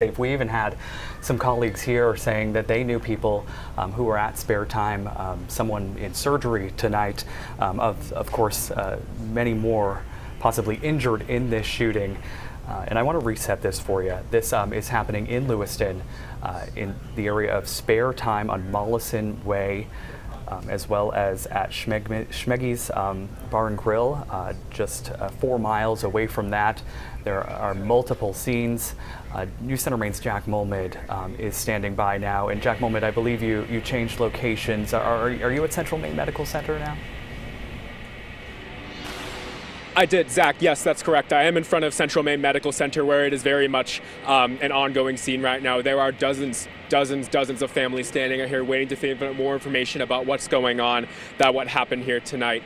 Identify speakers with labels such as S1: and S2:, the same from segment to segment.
S1: safe. We even had some colleagues here saying that they knew people who were at Spare Time, someone in surgery tonight, of course, many more possibly injured in this shooting. And I want to reset this for you. This is happening in Lewiston, in the area of Spare Time on Mollison Way, as well as at Schmeggy's Bar and Grill, just 4 miles away from that. There are multiple scenes. News Center Maine's Jack Mulmid is standing by now. And Jack Mulmid, I believe you changed locations. Are you at Central Maine Medical Center now?
S2: I did, Zach. Yes, that's correct. I am in front of Central Maine Medical Center, where it is very much an ongoing scene right now. There are dozens of families standing here waiting to find more information about what's going on, what happened here tonight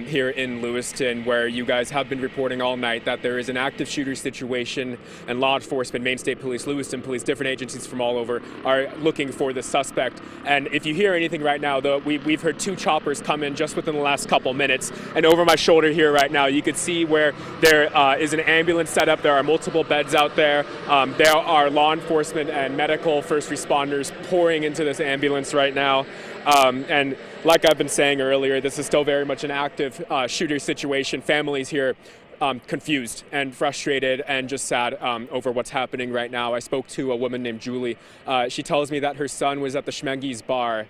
S2: here in Lewiston, where you guys have been reporting all night that there is an active shooter situation, and law enforcement, Maine State Police, Lewiston Police, different agencies from all over are looking for the suspect. And if you hear anything right now, though, we've heard 2 choppers come in just within the last couple minutes. And over my shoulder here right now, you can see where there is an ambulance set up. There are multiple beds out there. There are law enforcement and medical first responders pouring into this ambulance right now. And like I've been saying earlier, this is still very much an active shooter situation. Families here confused and frustrated and just sad over what's happening right now. I spoke to a woman named Julie. She tells me that her son was at the Schmeggy's bar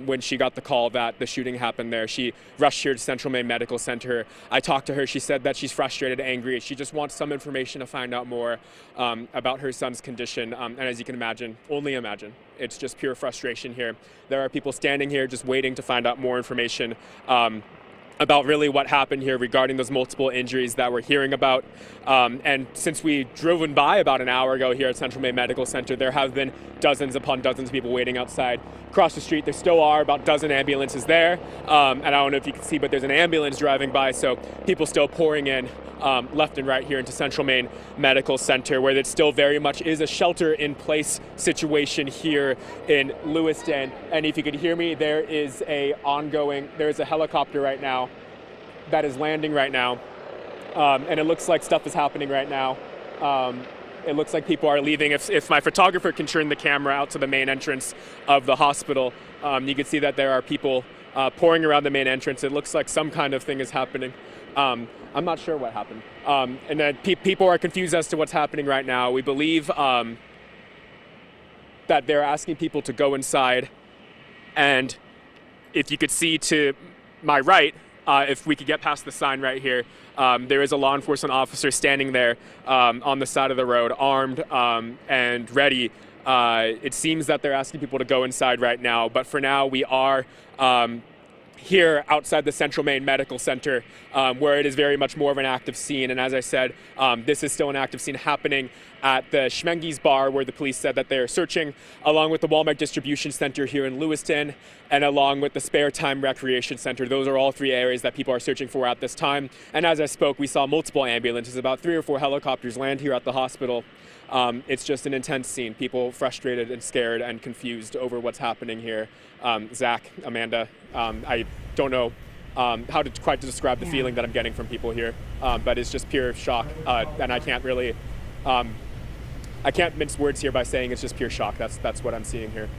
S2: when she got the call that the shooting happened there. She rushed here to Central Maine Medical Center. I talked to her. She said that she's frustrated, angry. She just wants some information to find out more about her son's condition. And as you can imagine, only imagine, it's just pure frustration here. There are people standing here just waiting to find out more information about really what happened here regarding those multiple injuries that we're hearing about. And since we driven by about an hour ago here at Central Maine Medical Center, there have been dozens upon dozens of people waiting outside. Across the street, there still are about a dozen ambulances there. And I don't know if you can see, but there's an ambulance driving by, so people still pouring in left and right here into Central Maine Medical Center, where it still very much is a shelter-in-place situation here in Lewiston. And if you could hear me, there is a helicopter right now that is landing right now, and it looks like stuff is happening right now. It looks like people are leaving. If my photographer can turn the camera out to the main entrance of the hospital, you can see that there are people pouring around the main entrance. It looks like some kind of thing is happening. I'm not sure what happened. And then people are confused as to what's happening right now. We believe that they're asking people to go inside. And if you could see to my right, if we could get past the sign right here, there is a law enforcement officer standing there on the side of the road, armed and ready. It seems that they're asking people to go inside right now, but for now we are here outside the Central Maine Medical Center, where it is very much more of an active scene. And as I said, this is still an active scene happening at the Schmeggy's bar, where the police said that they're searching, along with the Walmart Distribution Center here in Lewiston, and along with the Spare Time Recreation Center. Those are all 3 areas that people are searching for at this time. And as I spoke, we saw multiple ambulances, about 3 or 4 helicopters land here at the hospital. It's just an intense scene. People frustrated and scared and confused over what's happening here. Zach, Amanda, I don't know how to quite describe the feeling that I'm getting from people here, but it's just pure shock. And I can't really, I can't mince words here by saying it's just pure shock. That's what I'm seeing here.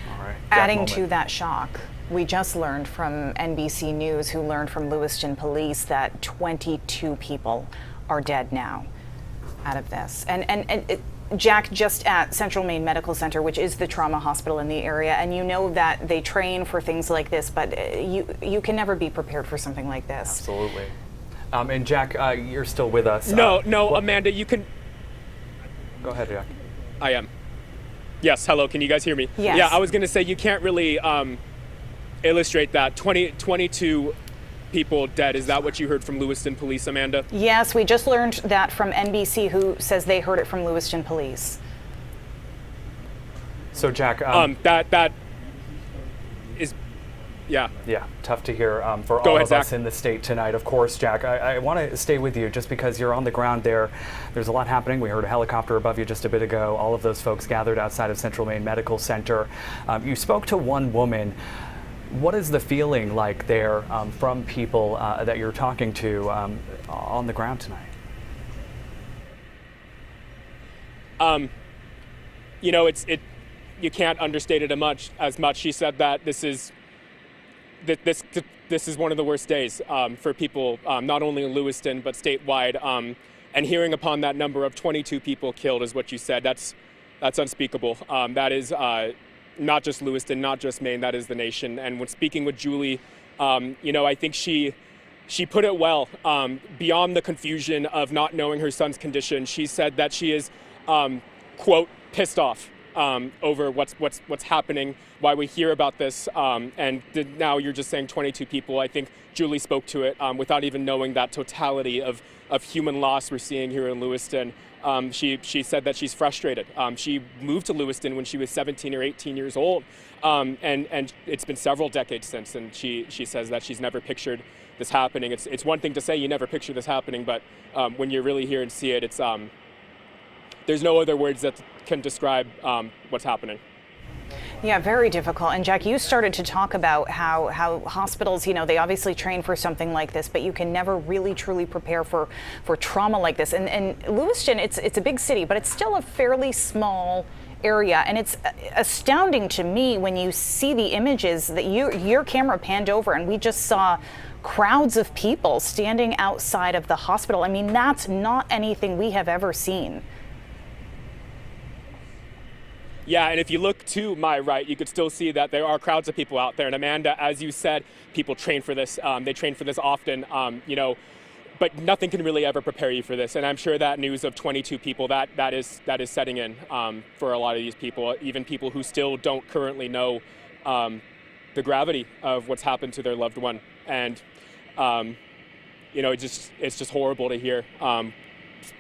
S1: All right.
S3: Adding to that shock, we just learned from NBC News, who learned from Lewiston Police, that 22 people are dead now out of this. And Jack, just at Central Maine Medical Center, which is the trauma hospital in the area, and you know that they train for things like this, but you can never be prepared for something like this.
S1: Absolutely. And Jack, you're still with us.
S2: No, Amanda, you can...
S1: Go ahead, Jack.
S2: I am. Yes, hello, can you guys hear me?
S3: Yes.
S2: Yeah, I was gonna say, you can't really illustrate that. 22 people dead. Is that what you heard from Lewiston Police, Amanda?
S3: Yes, we just learned that from NBC, who says they heard it from Lewiston Police.
S1: So Jack,
S2: that is, yeah.
S1: Yeah, tough to hear for
S2: Go
S1: all
S2: ahead,
S1: of
S2: Zach.
S1: us in the state tonight. Of course, Jack, I want to stay with you just because you're on the ground there. There's a lot happening. We heard a helicopter above you just a bit ago. All of those folks gathered outside of Central Maine Medical Center. You spoke to one woman. What is the feeling like there from people that you're talking to on the ground tonight?
S2: you can't understate it as much. She said that this is one of the worst days for people, not only in Lewiston but statewide. And hearing upon that number of 22 people killed is what you said. That's unspeakable. That is not just Lewiston, not just Maine. That is the nation. And when speaking with Julie, I think she put it well. Beyond the confusion of not knowing her son's condition, she said that she is, quote, pissed off over what's happening, why we hear about this, and now you're just saying 22 people. I think Julie spoke to it without even knowing that totality of human loss we're seeing here in Lewiston. She said that she's frustrated. She moved to Lewiston when she was 17 or 18 years old, and it's been several decades since, and she says that she's never pictured this happening. It's one thing to say you never picture this happening, but when you're really here and see it, it's there's no other words that can describe what's happening.
S3: Yeah, very difficult. And Jack, you started to talk about how hospitals, they obviously train for something like this, but you can never really truly prepare for trauma like this. And Lewiston, it's a big city, but it's still a fairly small area. And it's astounding to me when you see the images that your camera panned over, and we just saw crowds of people standing outside of the hospital. I mean, that's not anything we have ever seen.
S2: Yeah, and if you look to my right, you could still see that there are crowds of people out there. And Amanda, as you said, people train for this. They train for this often, but nothing can really ever prepare you for this. And I'm sure that news of 22 people, that is setting in for a lot of these people, even people who still don't currently know the gravity of what's happened to their loved one. And, it's just horrible to hear.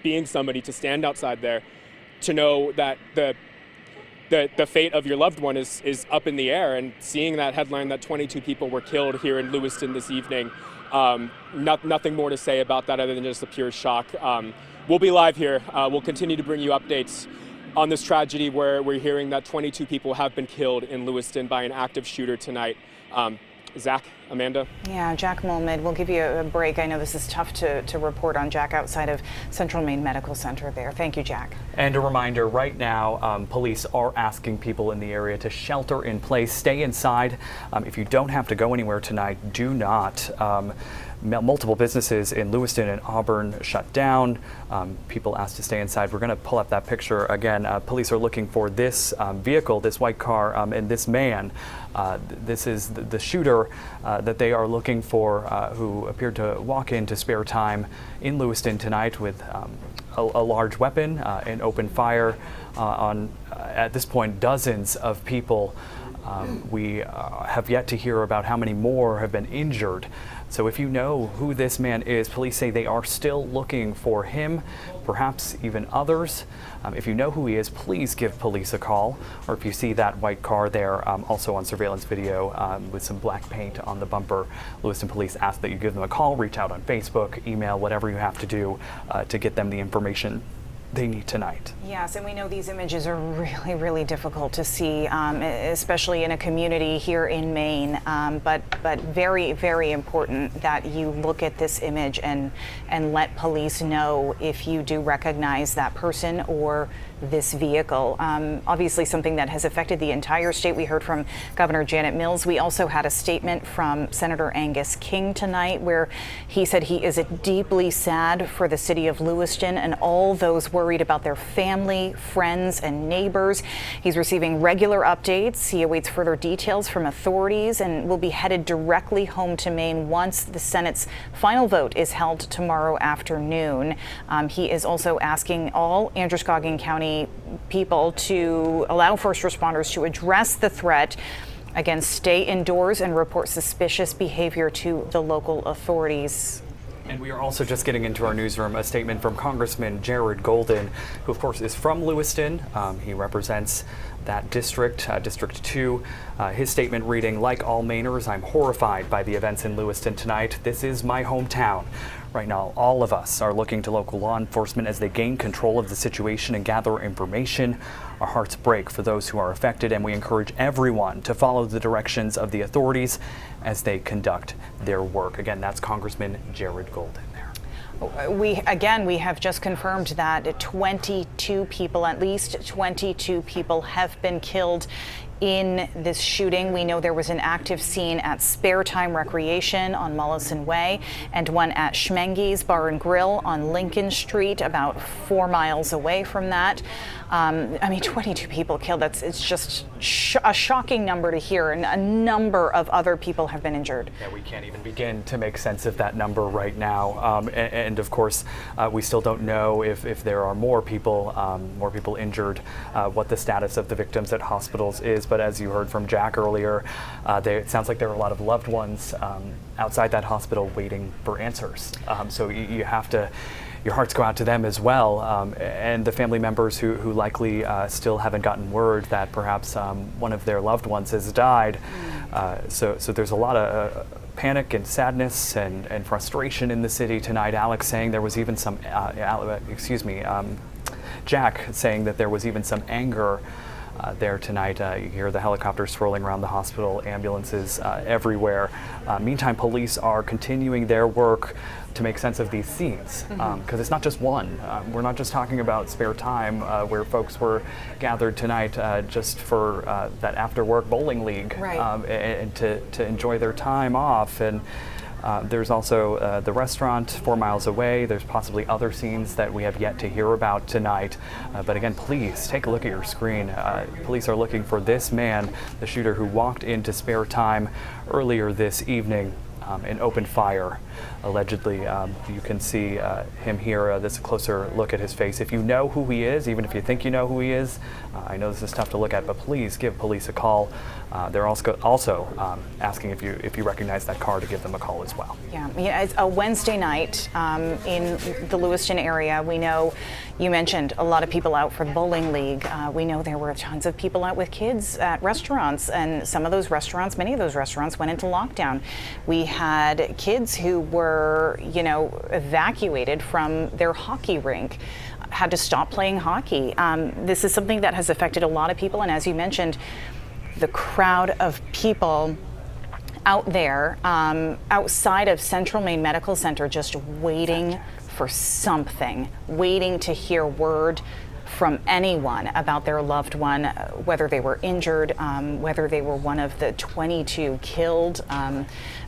S2: Being somebody to stand outside there, to know that the fate of your loved one is up in the air, and seeing that headline that 22 people were killed here in Lewiston this evening, nothing more to say about that other than just a pure shock. We'll be live here. We'll continue to bring you updates on this tragedy where we're hearing that 22 people have been killed in Lewiston by an active shooter tonight. Zach, Amanda?
S3: Yeah, Jack Molmid, we'll give you a break. I know this is tough to report on, Jack, outside of Central Maine Medical Center there. Thank you, Jack.
S1: And a reminder, right now, police are asking people in the area to shelter in place, stay inside. If you don't have to go anywhere tonight, do not. Multiple businesses in Lewiston and Auburn shut down. People asked to stay inside. We're going to pull up that picture again. Police are looking for this vehicle, this white car, and this man. This is the shooter that they are looking for, who appeared to walk into Spare Time in Lewiston tonight with a large weapon and open fire on, at this point, dozens of people. We have yet to hear about how many more have been injured. So if you know who this man is, police say they are still looking for him, perhaps even others. If you know who he is, please give police a call. Or if you see that white car there, also on surveillance video with some black paint on the bumper, Lewiston police ask that you give them a call, reach out on Facebook, email, whatever you have to do to get them the information they need tonight.
S3: Yes, and we know these images are really, really difficult to see, especially in a community here in Maine. But very, very important that you look at this image and let police know if you do recognize that person or this vehicle. Obviously something that has affected the entire state. We heard from Governor Janet Mills. We also had a statement from Senator Angus King tonight where he said he is deeply sad for the city of Lewiston and all those worried about their family, friends, and neighbors. He's receiving regular updates. He awaits further details from authorities and will be headed directly home to Maine once the Senate's final vote is held tomorrow afternoon. He is also asking all Androscoggin County people to allow first responders to address the threat. Again, stay indoors and report suspicious behavior to the local authorities.
S1: And we are also just getting into our newsroom a statement from Congressman Jared Golden, who of course is from Lewiston. He represents that district, District 2. His statement reading, "Like all Mainers, I'm horrified by the events in Lewiston tonight. This is my hometown. Right now, all of us are looking to local law enforcement as they gain control of the situation and gather information. Our hearts break for those who are affected, and we encourage everyone to follow the directions of the authorities as they conduct their work." Again, that's Congressman Jared Golden there.
S3: We have just confirmed that 22 people, at least 22 people, have been killed in this shooting. We know there was an active scene at Spare Time Recreation on Mollison Way and one at Schmenge's Bar and Grill on Lincoln Street, about 4 miles away from that. 22 people killed. It's just a shocking number to hear, and a number of other people have been injured.
S1: Yeah, we can't even begin to make sense of that number right now. And of course, we still don't know if there are more people injured, what the status of the victims at hospitals is. But as you heard from Jack earlier, it sounds like there are a lot of loved ones outside that hospital waiting for answers. So you have to. Your hearts go out to them as well, and the family members who likely still haven't gotten word that perhaps one of their loved ones has died. So there's a lot of panic and sadness and frustration in the city tonight. Alex saying there was even some, Jack saying that there was even some anger there tonight. You hear the helicopters swirling around the hospital, ambulances everywhere. Meantime, police are continuing their work to make sense of these scenes, because it's not just one. We're not just talking about Spare Time, where folks were gathered tonight just for that after-work bowling league,
S3: right.
S1: And to enjoy their time off. And there's also the restaurant 4 miles away. There's possibly other scenes that we have yet to hear about tonight. But again, please take a look at your screen. Police are looking for this man, the shooter who walked into Spare Time earlier this evening and opened fire. Allegedly, you can see him here. This is a closer look at his face. If you know who he is, even if you think you know who he is, I know this is tough to look at, but please give police a call. They're also asking if you recognize that car to give them a call as well.
S3: Yeah, it's a Wednesday night in the Lewiston area. We know you mentioned a lot of people out for the bowling league. We know there were tons of people out with kids at restaurants, and many of those restaurants went into lockdown. We had kids who were, evacuated from their hockey rink, had to stop playing hockey. This is something that has affected a lot of people, and as you mentioned, the crowd of people out there outside of Central Maine Medical Center just waiting for something, waiting to hear word from anyone about their loved one, whether they were injured, whether they were one of the 22 killed.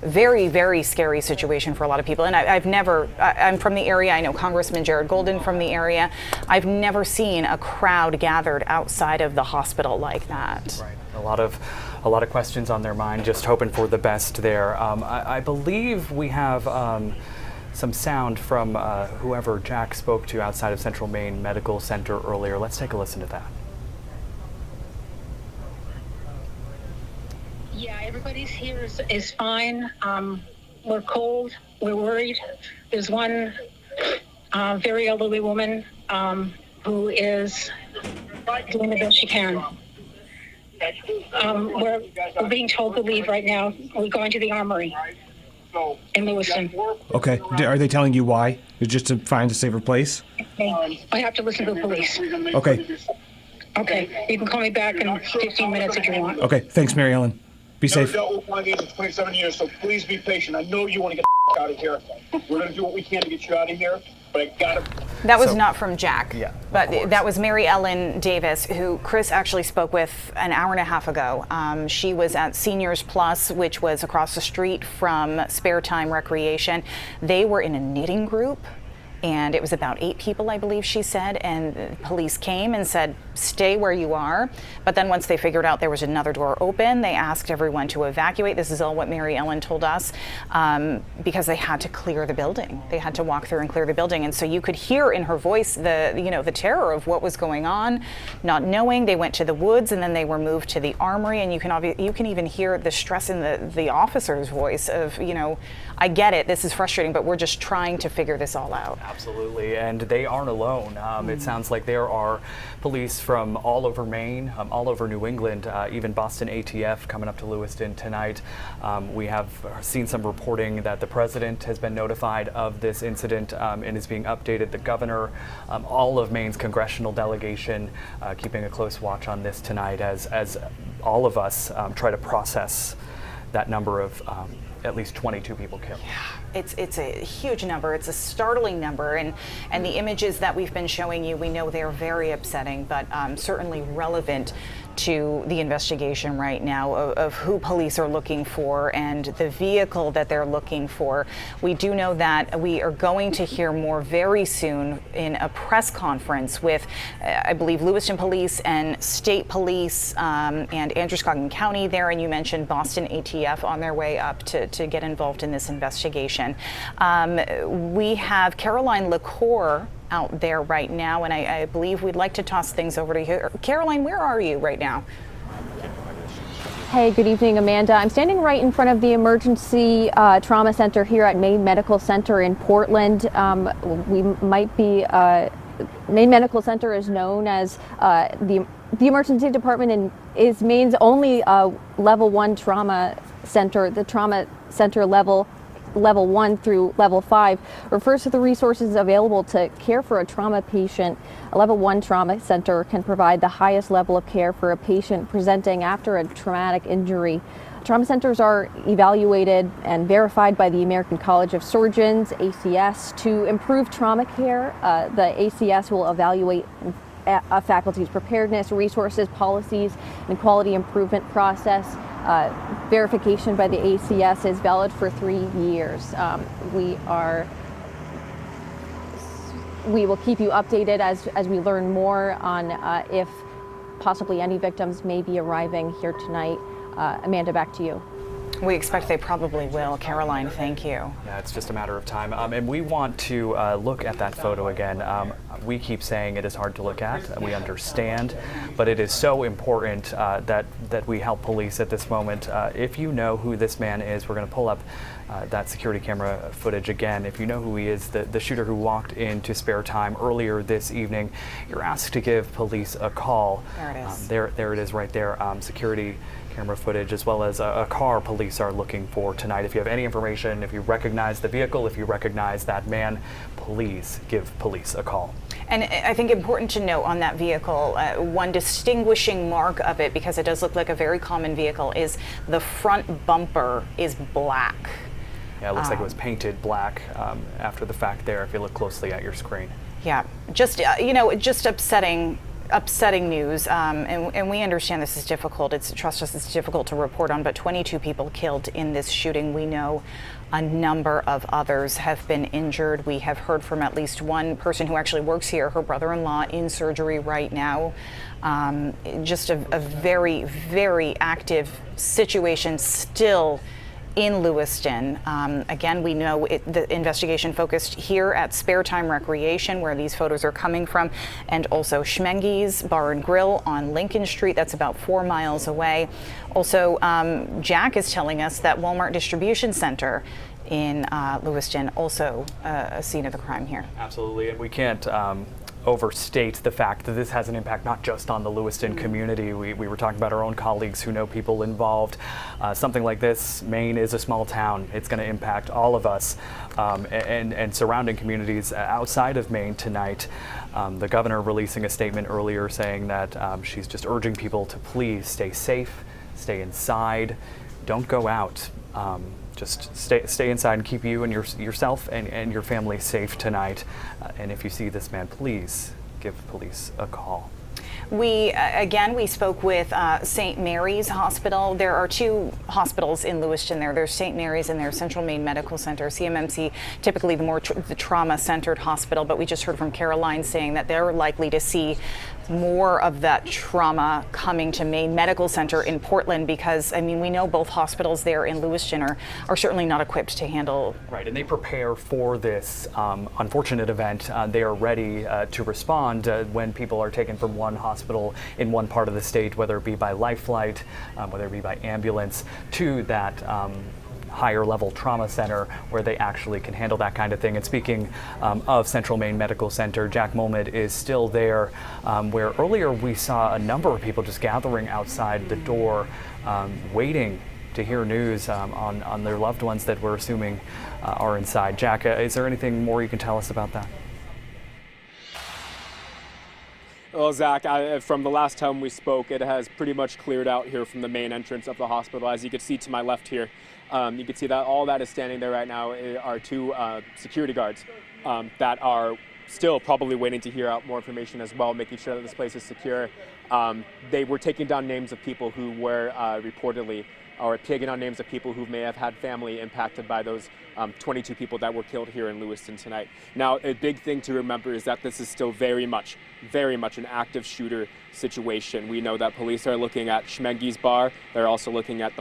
S3: Very, very scary situation for a lot of people. And I'm from the area. I know Congressman Jared Golden from the area. I've never seen a crowd gathered outside of the hospital like that.
S1: Right. A lot of questions on their mind, just hoping for the best there. I believe we have some sound from whoever Jack spoke to outside of Central Maine Medical Center earlier. Let's take a listen to that.
S4: Yeah, everybody's here is fine. We're cold. We're worried. There's one very elderly woman who is doing the best she can. We're being told to leave right now. We're going to the armory in Lewiston.
S5: Okay. Are they telling you why? It's just to find a safer place?
S4: I have to listen to the police.
S5: Okay.
S4: Okay. You can call me back in 15 minutes if you want.
S5: Okay. Thanks, Mary Ellen. Be safe.
S6: Never dealt with one of these in 27 years, so please be patient. I know you want to get out of here. We're going to do what we can to get you out of here, but I got to...
S3: That was not from Jack,
S1: yeah,
S3: but that was Mary Ellen Davis, who Chris actually spoke with an hour and a half ago. She was at Seniors Plus, which was across the street from Spare Time Recreation. They were in a knitting group, and it was about 8 people, I believe she said, and police came and said, stay where you are. But then once they figured out there was another door open, they asked everyone to evacuate. This is all what Mary Ellen told us, because they had to clear the building. They had to walk through and clear the building. And so you could hear in her voice the terror of what was going on, not knowing. They went to the woods, and then they were moved to the armory, and you can even hear the stress in the officer's voice of, I get it, this is frustrating, but we're just trying to figure this all out.
S1: Absolutely, and they aren't alone. It sounds like there are police from all over Maine, all over New England, even Boston ATF coming up to Lewiston tonight. We have seen some reporting that the president has been notified of this incident and is being updated. The governor, all of Maine's congressional delegation keeping a close watch on this tonight as all of us try to process that number of at least 22 people killed.
S3: It's a huge number. It's a startling number, and the images that we've been showing you, we know they're very upsetting, but certainly relevant to the investigation right now of who police are looking for and the vehicle that they're looking for. We do know that we are going to hear more very soon in a press conference with, I believe, Lewiston Police and State Police and Androscoggin County there, and you mentioned Boston ATF on their way up to get involved in this investigation. We have Caroline LaCour out there right now, and I believe we'd like to toss things over to you. Caroline, where are you right now?
S7: Hey, good evening, Amanda. I'm standing right in front of the Emergency Trauma Center here at Maine Medical Center in Portland. We might be, Maine Medical Center is known as the emergency department and is Maine's only level 1 trauma center. The trauma center level 1 through level 5 refers to the resources available to care for a trauma patient. A level 1 trauma center can provide the highest level of care for a patient presenting after a traumatic injury. Trauma centers are evaluated and verified by the American College of Surgeons, ACS. To improve trauma care, the ACS will evaluate a faculty's preparedness, resources, policies, and quality improvement process. Verification by the ACS is valid for 3 years. We will keep you updated as we learn more on if possibly any victims may be arriving here tonight. Amanda, back to you.
S3: We expect they probably will. Caroline, thank you.
S1: Yeah, it's just a matter of time. And we want to look at that photo again. We keep saying it is hard to look at, and we understand, but it is so important that we help police at this moment. If you know who this man is, we're going to pull up that security camera footage again. If you know who he is, the shooter who walked into Spare Time earlier this evening, you're asked to give police a call.
S3: There it is.
S1: There it is right there. Security camera footage, as well as a car police are looking for tonight. If you have any information, if you recognize the vehicle, if you recognize that man, please give police a call.
S3: And I think important to note on that vehicle, one distinguishing mark of it, because it does look like a very common vehicle, is the front bumper is black.
S1: Yeah, it looks like it was painted black after the fact there, if you look closely at your screen.
S3: Yeah, just, just upsetting news, and we understand this is difficult. Trust us, it's difficult to report on, but 22 people killed in this shooting. We know a number of others have been injured. We have heard from at least one person who actually works here, her brother-in-law, in surgery right now. Just a very, very active situation still in Lewiston. Again, we know the investigation focused here at Spare Time Recreation, where these photos are coming from, and also Schmenge's Bar and Grill on Lincoln Street. That's about 4 miles away. Also, Jack is telling us that Walmart Distribution Center in Lewiston, also a scene of the crime here.
S1: Absolutely, and we can't overstate the fact that this has an impact not just on the Lewiston community. We were talking about our own colleagues who know people involved. Something like this, Maine is a small town. It's going to impact all of us and surrounding communities outside of Maine tonight. The governor releasing a statement earlier saying that she's just urging people to please stay safe, stay inside, don't go out. Just stay inside and keep you and yourself and your family safe tonight. And if you see this man, please give police a call.
S3: We spoke with St. Mary's Hospital. There are 2 hospitals in Lewiston there. There's St. Mary's and there's Central Maine Medical Center. CMMC, typically the more the trauma-centered hospital, but we just heard from Caroline saying that they're likely to see more of that trauma coming to Maine Medical Center in Portland, because, I mean, we know both hospitals there in Lewiston are certainly not equipped to handle.
S1: Right, and they prepare for this unfortunate event. They are ready to respond when people are taken from one hospital in one part of the state, whether it be by life flight, whether it be by ambulance, to that higher level trauma center where they actually can handle that kind of thing. And speaking of Central Maine Medical Center, Jack Mulmid is still there, where earlier we saw a number of people just gathering outside the door, waiting to hear news on their loved ones that we're assuming are inside. Jack, is there anything more you can tell us about that?
S2: Well, Zach, from the last time we spoke, it has pretty much cleared out here from the main entrance of the hospital. As you can see to my left here, you can see that all that is standing there right now are two security guards that are still probably waiting to hear out more information as well, making sure that this place is secure. They were taking down names of people who were reportedly, or taking on names of people who may have had family impacted by those 22 people that were killed here in Lewiston tonight. Now, a big thing to remember is that this is still very much an active shooter situation. We know that police are looking at Schmenge's bar. They're also looking at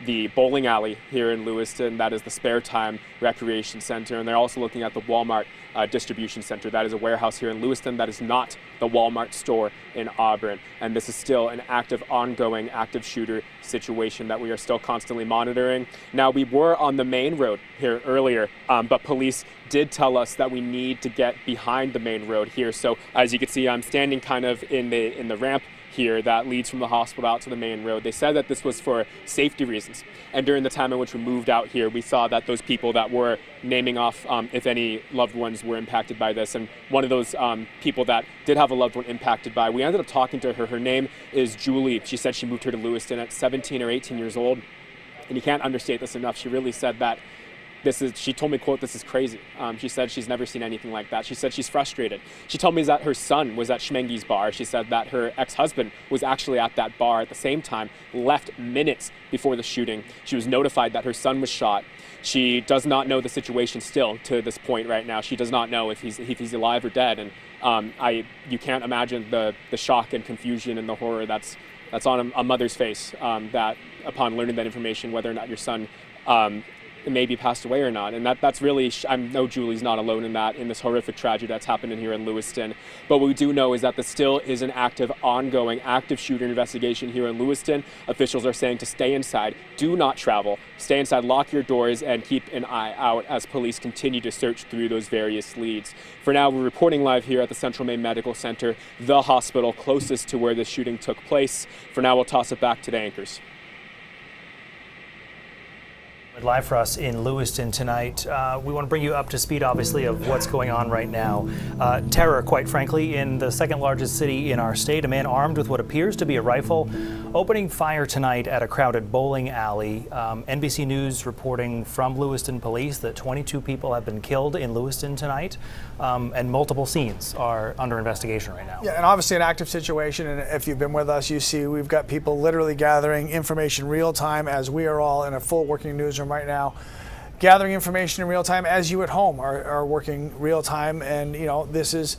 S2: the bowling alley here in Lewiston, that is the Spare Time Recreation Center, and they're also looking at the Walmart distribution center. That is a warehouse here in Lewiston. That is not the Walmart store in Auburn, and this is still an active, ongoing, active shooter situation that we are still constantly monitoring. Now, we were on the main road here earlier, but police did tell us that we need to get behind the main road here. So as you can see, I'm standing kind of in the ramp here that leads from the hospital out to the main road. They said that this was for safety reasons. And during the time in which we moved out here, we saw that those people that were naming off if any loved ones were impacted by this. And one of those people that did have a loved one impacted by, we ended up talking to her. Her name is Julie. She said she moved here to Lewiston at 17 or 18 years old. And you can't understate this enough. She really said that she told me, quote, "This is crazy." She said she's never seen anything like that. She said she's frustrated. She told me that her son was at Schmenge's bar. She said that her ex-husband was actually at that bar at the same time, left minutes before the shooting. She was notified that her son was shot. She does not know the situation still to this point right now. She does not know if he's alive or dead. And you can't imagine the shock and confusion and the horror that's on a mother's face that upon learning that information, whether or not your son maybe passed away or not. And that's really, I know Julie's not alone in this horrific tragedy that's happening here in Lewiston. But what we do know is that there still is an ongoing active shooter investigation here in Lewiston. Officials are saying to stay inside, do not travel, stay inside, lock your doors, and keep an eye out as police continue to search through those various leads. For now, we're reporting live here at the Central Maine Medical Center, the hospital closest to where the shooting took place. For now, we'll toss it back to the anchors.
S8: Live for us in Lewiston tonight. We want to bring you up to speed, obviously, of what's going on right now. Terror, quite frankly, in the second largest city in our state. A man armed with what appears to be a rifle opening fire tonight at a crowded bowling alley. NBC News reporting from Lewiston Police that 22 people have been killed in Lewiston tonight, and multiple scenes are under investigation right now.
S9: Yeah, and obviously an active situation, and if you've been with us, you see we've got people literally gathering information real time as we are all in a full working newsroom right now, gathering information in real time as you at home are working real time. And this is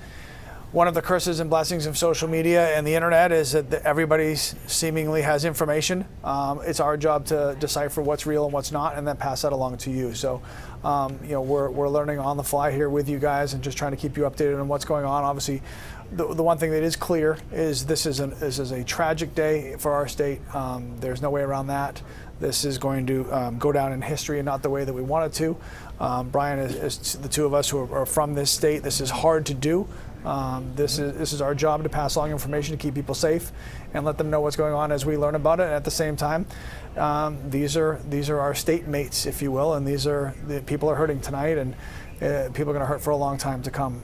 S9: one of the curses and blessings of social media and the internet, is that everybody seemingly has information. It's our job to decipher what's real and what's not, and then pass that along to you. So we're learning on the fly here with you guys and just trying to keep you updated on what's going on. Obviously, the one thing that is clear is this is a tragic day for our state. There's no way around that. This is going to go down in history and not the way that we want it to. Brian, is the two of us who are from this state, this is hard to do. This is our job, to pass along information to keep people safe and let them know what's going on as we learn about it. And at the same time, these are our state mates, if you will, and the people are hurting tonight, and people are going to hurt for a long time to come.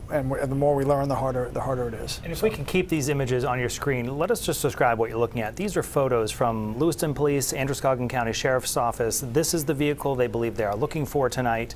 S9: And the more we learn, the harder it is.
S8: And if we can keep these images on your screen, let us just describe what you're looking at. These are photos from Lewiston Police, Androscoggin County Sheriff's Office. This is the vehicle they believe they are looking for tonight.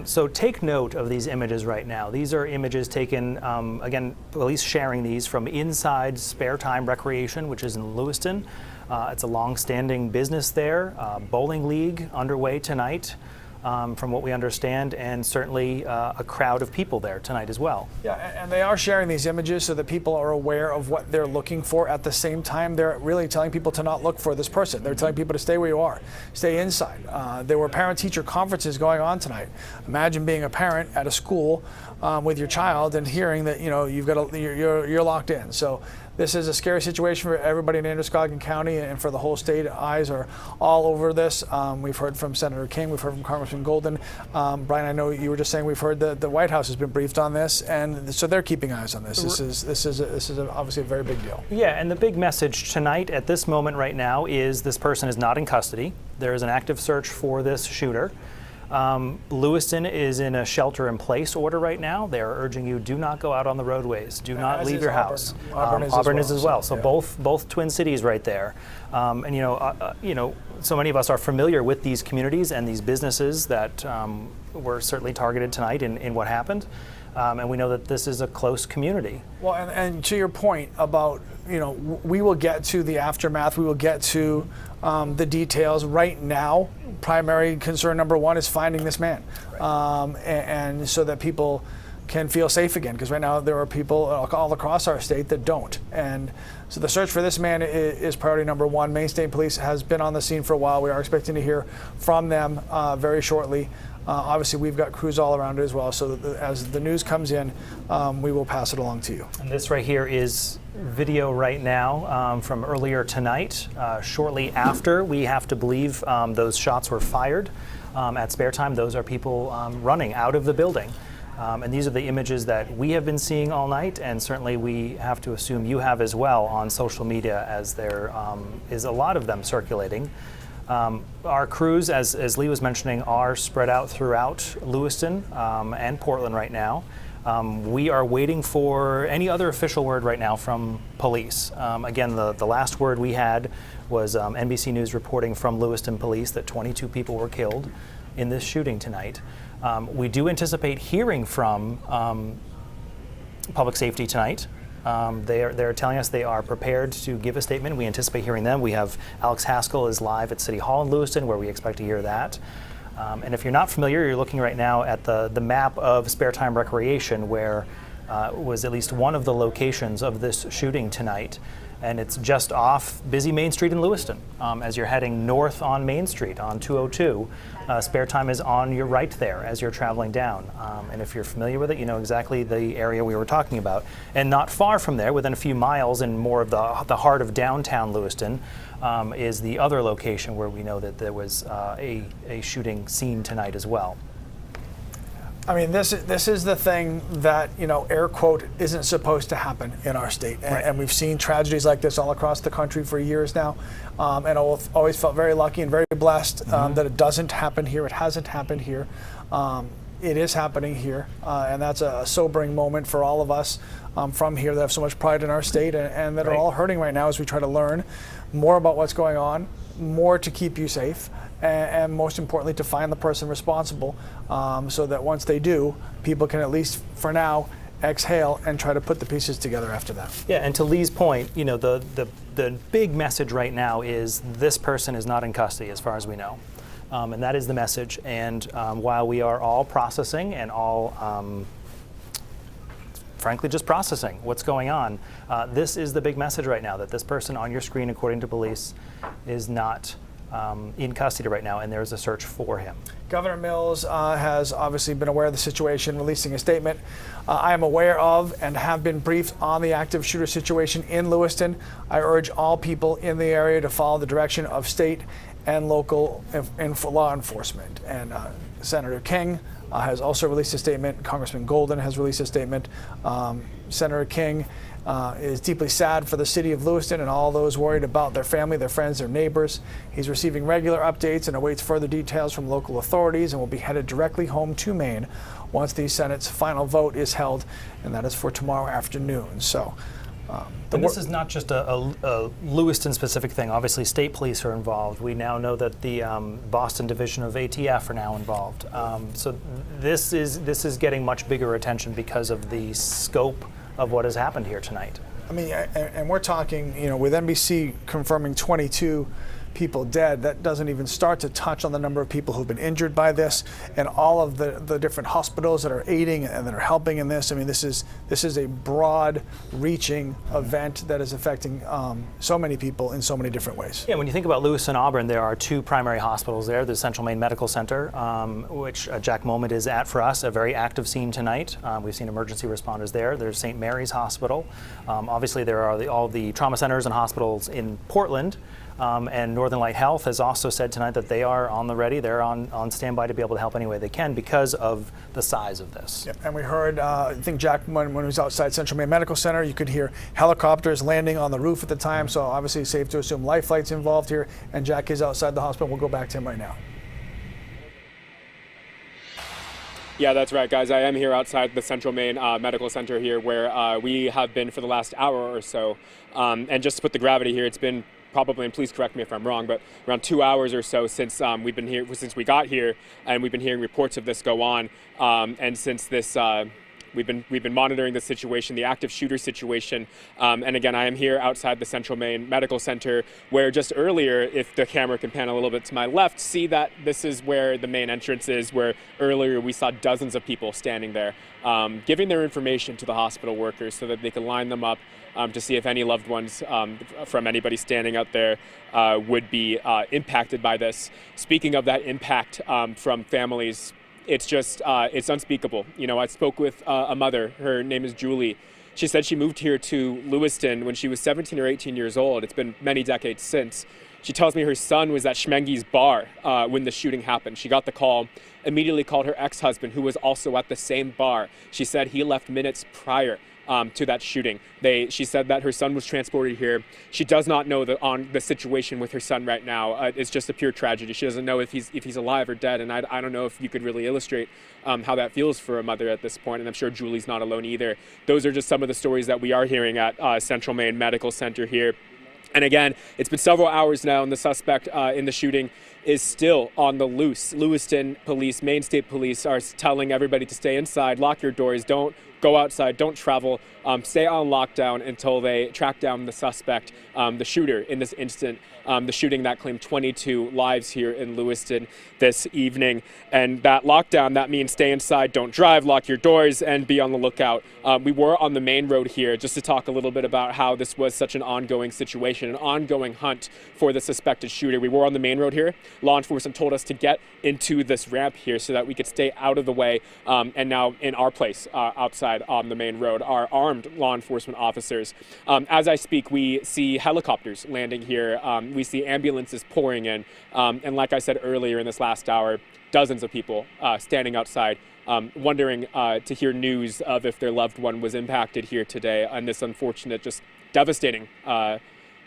S8: So take note of these images right now. These are images taken, again, police sharing these from inside Spare Time Recreation, which is in Lewiston. It's a long-standing business there. Bowling league underway tonight. From what we understand, and certainly a crowd of people there tonight as well.
S9: Yeah, and they are sharing these images so that people are aware of what they're looking for. At the same time, they're really telling people to not look for this person. They're telling people to stay where you are, stay inside. There were parent-teacher conferences going on tonight. Imagine being a parent at a school with your child and hearing that you're locked in. So this is a scary situation for everybody in Androscoggin County and for the whole state. Eyes are all over this. We've heard from Senator King, we've heard from Congressman Golden. Brian, I know you were just saying we've heard that the White House has been briefed on this, and so they're keeping eyes on this. This is obviously a very big deal.
S8: Yeah, and the big message tonight at this moment right now is this person is not in custody. There is an active search for this shooter. Lewiston is in a shelter-in-place order right now. They are urging you, do not go out on the roadways. Do not
S9: As
S8: leave
S9: is
S8: your
S9: Auburn.
S8: house.
S9: Auburn is
S8: as well. So
S9: yeah.
S8: both twin cities right there. And so many of us are familiar with these communities and these businesses that were certainly targeted tonight in what happened. And we know that this is a close community.
S9: Well, and to your point about, we will get to the aftermath, we will get to the details. Right now, primary concern number one is finding this man. Right. And so that people can feel safe again, because right now there are people all across our state that don't. And so the search for this man is priority number one. Maine State Police has been on the scene for a while. We are expecting to hear from them very shortly. Obviously, we've got crews all around it as well, so that as the news comes in, we will pass it along to you.
S8: And this right here is video right now from earlier tonight. Shortly after, we have to believe those shots were fired at Spare Time. Those are people running out of the building. And these are the images that we have been seeing all night, and certainly we have to assume you have as well on social media, as there is a lot of them circulating. Our crews, as Lee was mentioning, are spread out throughout Lewiston and Portland right now. We are waiting for any other official word right now from police. Again, the last word we had was NBC News reporting from Lewiston Police that 22 people were killed in this shooting tonight. We do anticipate hearing from public safety tonight. They're telling us they are prepared to give a statement. We anticipate hearing them. We have Alex Haskell is live at City Hall in Lewiston, where we expect to hear that. And if you're not familiar, you're looking right now at the map of Spare Time Recreation, where was at least one of the locations of this shooting tonight. And it's just off busy Main Street in Lewiston. As you're heading north on Main Street on 202, Spare Time is on your right there as you're traveling down. And if you're familiar with it, you know exactly the area we were talking about. And not far from there, within a few miles and more of the heart of downtown Lewiston, is the other location where we know that there was a shooting scene tonight as well.
S9: I mean, this is the thing that, air quote, isn't supposed to happen in our state. And we've seen tragedies like this all across the country for years now. And I've always felt very lucky and very blessed that it doesn't happen here. It hasn't happened here. It is happening here. And that's a sobering moment for all of us from here that have so much pride in our state and that are all hurting right now as we try to learn more about what's going on, more to keep you safe, and most importantly, to find the person responsible, so that once they do, people can at least, for now, exhale and try to put the pieces together after that.
S8: Yeah, and to Lee's point, the big message right now is this person is not in custody, as far as we know, and that is the message. And while we are all processing and all, frankly, just processing what's going on, this is the big message right now, that this person on your screen, according to police, is not in custody right now, and there's a search for him.
S9: Governor Mills has obviously been aware of the situation, releasing a statement. I am aware of and have been briefed on the active shooter situation in Lewiston. I urge all people in the area to follow the direction of state and local law enforcement. And Senator King has also released a statement. Congressman Golden has released a statement. Senator King is deeply sad for the city of Lewiston and all those worried about their family, their friends, their neighbors. He's receiving regular updates and awaits further details from local authorities and will be headed directly home to Maine once the Senate's final vote is held, and that is for tomorrow afternoon. So.
S8: And this is not just a Lewiston-specific thing. Obviously, state police are involved. We now know that the Boston division of ATF are now involved. So this is getting much bigger attention because of the scope of what has happened here tonight.
S9: I mean, and we're talking, with NBC confirming 22 people dead, that doesn't even start to touch on the number of people who've been injured by this and all of the different hospitals that are aiding and that are helping in this. I mean, this is a broad reaching event that is affecting so many people in so many different ways.
S8: Yeah, when you think about Lewiston, Auburn, there are two primary hospitals there. There's Central Maine Medical Center, which Jack Moment is at for us, a very active scene tonight. We've seen emergency responders there. There's St. Mary's Hospital. Obviously, there are all the trauma centers and hospitals in Portland. And Northern Light Health has also said tonight that they are on the ready. They're on standby to be able to help any way they can because of the size of this.
S9: Yeah, and we heard, I think Jack, when he was outside Central Maine Medical Center, you could hear helicopters landing on the roof at the time. So obviously it's safe to assume life flights involved here. And Jack is outside the hospital. We'll go back to him right now.
S2: Yeah, that's right, guys. I am here outside the Central Maine Medical Center here, where we have been for the last hour or so. And just to put the gravity here, it's been probably, and please correct me if I'm wrong, but around 2 hours or so since we've been here, since we got here, and we've been hearing reports of this go on. And since this, we've been monitoring the situation, the active shooter situation. And again, I am here outside the Central Maine Medical Center, where just earlier, if the camera can pan a little bit to my left, see that this is where the main entrance is, where earlier we saw dozens of people standing there, giving their information to the hospital workers so that they can line them up to see if any loved ones from anybody standing out there would be impacted by this. Speaking of that impact from families, it's just, it's unspeakable. You know, I spoke with a mother. Her name is Julie. She said she moved here to Lewiston when she was 17 or 18 years old. It's been many decades since. She tells me her son was at Schmenge's bar when the shooting happened. She got the call, immediately called her ex-husband, who was also at the same bar. She said he left minutes prior to that shooting. She said that her son was transported here. She does not know the situation with her son right now. It's just a pure tragedy. She doesn't know if he's alive or dead, and I don't know if you could really illustrate how that feels for a mother at this point, and I'm sure Julie's not alone either. Those are just some of the stories that we are hearing at Central Maine Medical Center here. And again, it's been several hours now, and the suspect in the shooting is still on the loose. Lewiston police, Maine State Police, are telling everybody to stay inside, lock your doors, don't go outside, don't travel, stay on lockdown until they track down the suspect, the shooter in this instant, the shooting that claimed 22 lives here in Lewiston this evening. And that lockdown, that means stay inside, don't drive, lock your doors, and be on the lookout. We were on the main road here just to talk a little bit about how this was such an ongoing situation, an ongoing hunt for the suspected shooter. We were on the main road here. Law enforcement told us to get into this ramp here so that we could stay out of the way. And now in our place outside on the main road are armed law enforcement officers. As I speak, we see helicopters landing here. We see ambulances pouring in. And like I said earlier in this last hour, dozens of people standing outside wondering to hear news of if their loved one was impacted here today on this unfortunate, just devastating,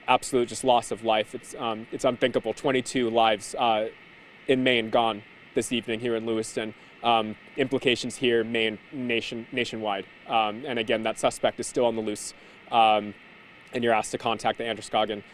S2: absolute just loss of life. It's unthinkable. 22 lives in Maine gone this evening here in Lewiston. Implications here, Maine, nationwide. And again, that suspect is still on the loose. And you're asked to contact the Androscoggin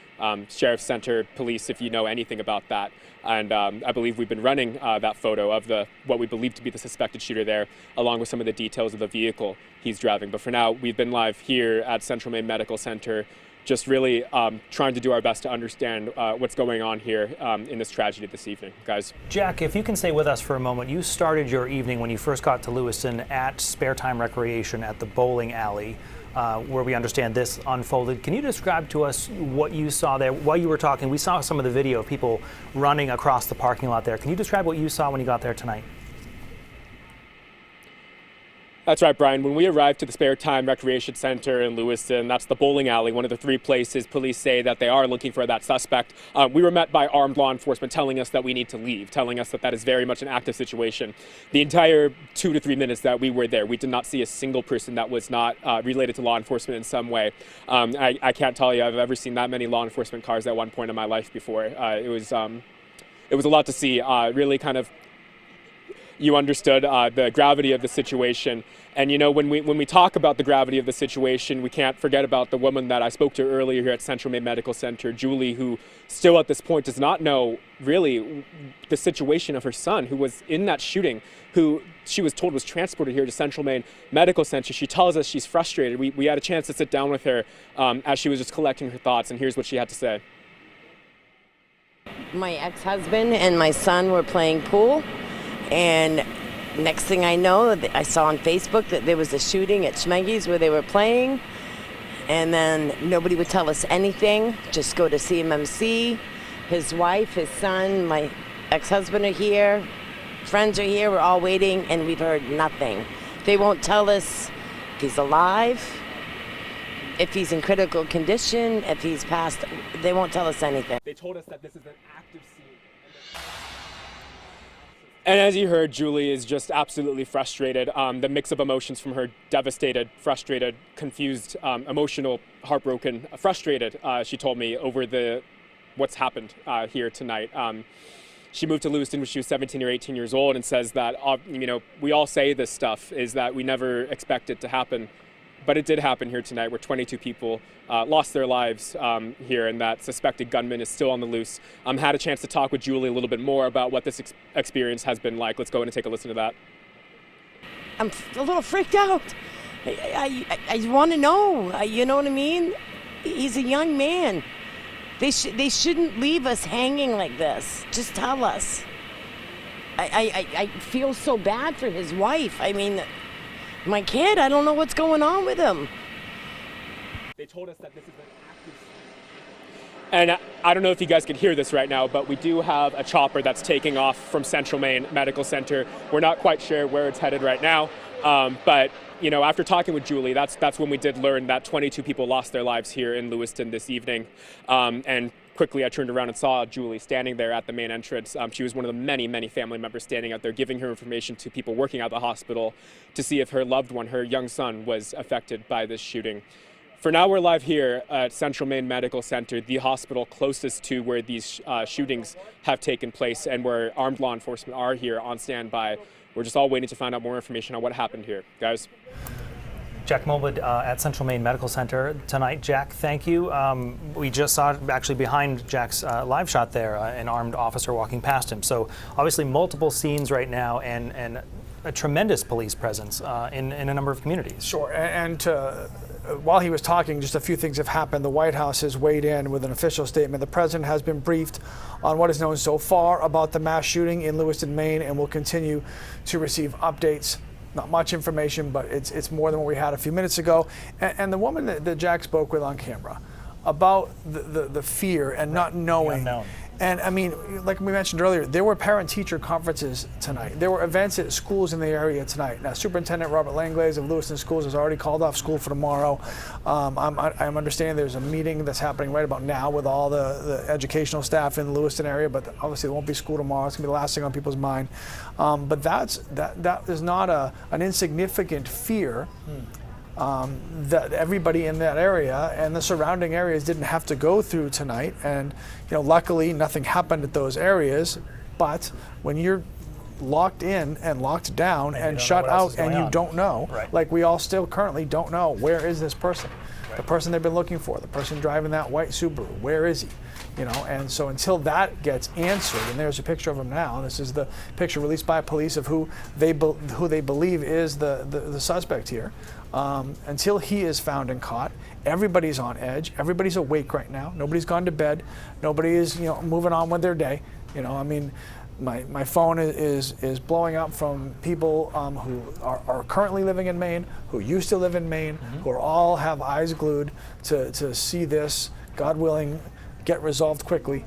S2: Sheriff's Center Police if you know anything about that. And I believe we've been running that photo of what we believe to be the suspected shooter there, along with some of the details of the vehicle he's driving. But for now, we've been live here at Central Maine Medical Center, just really trying to do our best to understand what's going on here in this tragedy this evening, guys.
S8: Jack, if you can stay with us for a moment. You started your evening when you first got to Lewiston at Spare Time Recreation at the bowling alley, where we understand this unfolded. Can you describe to us what you saw there? While you were talking, we saw some of the video of people running across the parking lot there. Can you describe what you saw when you got there tonight?
S2: That's right, Brian. When we arrived to the Spare Time Recreation Center in Lewiston, that's the bowling alley, one of the 3 places police say that they are looking for that suspect. We were met by armed law enforcement telling us that we need to leave, telling us that that is very much an active situation. The entire 2 to 3 minutes that we were there, we did not see a single person that was not related to law enforcement in some way. I can't tell you I've ever seen that many law enforcement cars at one point in my life before. It was a lot to see, really kind of. You understood the gravity of the situation. And, you know, when we talk about the gravity of the situation, we can't forget about the woman that I spoke to earlier here at Central Maine Medical Center, Julie, who still at this point does not know really the situation of her son, who was in that shooting, who she was told was transported here to Central Maine Medical Center. She tells us she's frustrated. We had a chance to sit down with her as she was just collecting her thoughts, and here's what she had to say.
S10: My ex-husband and my son were playing pool. And next thing I know, I saw on Facebook that there was a shooting at Schmenge's where they were playing. And then nobody would tell us anything, just go to CMMC. His wife, his son, my ex-husband are here. Friends are here, we're all waiting, and we've heard nothing. They won't tell us if he's alive, if he's in critical condition, if he's passed. They won't tell us anything.
S2: They told us that this is an active scene. And as you heard, Julie is just absolutely frustrated. The mix of emotions from her: devastated, frustrated, confused, emotional, heartbroken, frustrated, she told me, over what's happened here tonight. She moved to Lewiston when she was 17 or 18 years old, and says that, we all say this stuff, is that we never expect it to happen. But it did happen here tonight, where 22 people lost their lives here, and that suspected gunman is still on the loose. Had a chance to talk with Julie a little bit more about what this experience has been like. Let's go in and take a listen to that.
S10: I'm a little freaked out. I want to know. You know what I mean? He's a young man. They shouldn't leave us hanging like this. Just tell us. I feel so bad for his wife. I mean, my kid, I don't know what's going on with him.
S2: They told us that this is an active... And I don't know if you guys can hear this right now, but we do have a chopper that's taking off from Central Maine Medical Center. We're not quite sure where it's headed right now, but after talking with Julie, that's when we did learn that 22 people lost their lives here in Lewiston this evening. And quickly, I turned around and saw Julie standing there at the main entrance. She was one of the many, many family members standing out there, giving her information to people working at the hospital to see if her loved one, her young son, was affected by this shooting. For now, we're live here at Central Maine Medical Center, the hospital closest to where these shootings have taken place, and where armed law enforcement are here on standby. We're just all waiting to find out more information on what happened here. Guys?
S8: Jack Mulwood at Central Maine Medical Center tonight. Jack, thank you. We just saw, actually behind Jack's live shot there, an armed officer walking past him. So obviously multiple scenes right now, and a tremendous police presence in a number of communities.
S9: Sure, and while he was talking, just a few things have happened. The White House has weighed in with an official statement. The president has been briefed on what is known so far about the mass shooting in Lewiston, Maine, and will continue to receive updates. Not much information, but it's more than what we had a few minutes ago. And the woman that Jack spoke with on camera about the fear and not knowing. And I mean, like we mentioned earlier, there were parent-teacher conferences tonight. There were events at schools in the area tonight. Now, Superintendent Robert Langlaise of Lewiston Schools has already called off school for tomorrow. I'm understanding there's a meeting that's happening right about now with all the educational staff in the Lewiston area, but obviously there won't be school tomorrow. It's gonna be the last thing on people's mind. But that is not an insignificant fear. That everybody in that area and the surrounding areas didn't have to go through tonight. And luckily nothing happened at those areas. But when you're locked in and locked down and shut out and you don't know, like we all still currently don't know, where is this person? The person they've been looking for, the person driving that white Subaru, where is he? And so until that gets answered, and there's a picture of him now. This is the picture released by police of who they believe is the suspect here. Until he is found and caught, everybody's on edge. Everybody's awake right now. Nobody's gone to bed. Nobody is moving on with their day. I mean, my phone is blowing up from people who are currently living in Maine, who used to live in Maine, who all have eyes glued to see this, God willing, get resolved quickly,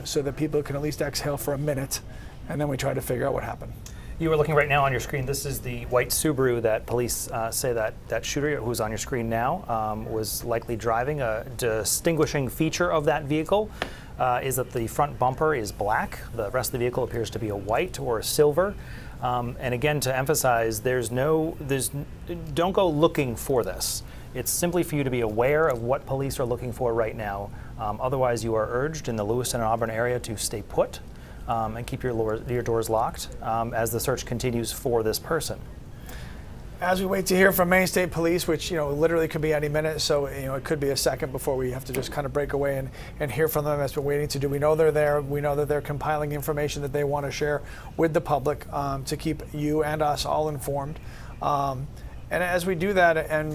S9: so that people can at least exhale for a minute, and then we try to figure out what happened.
S8: You are looking right now on your screen. This is the white Subaru that police say that shooter, who's on your screen now, was likely driving. A distinguishing feature of that vehicle is that the front bumper is black. The rest of the vehicle appears to be a white or a silver. And again, to emphasize, don't go looking for this. It's simply for you to be aware of what police are looking for right now. Otherwise, you are urged in the Lewiston and Auburn area to stay put and keep your doors locked as the search continues for this person.
S9: As we wait to hear from Maine State Police, which literally could be any minute, so it could be a second before we have to just kind of break away and hear from them, as we're waiting to do. We know they're there. We know that they're compiling information that they want to share with the public to keep you and us all informed. And as we do that, and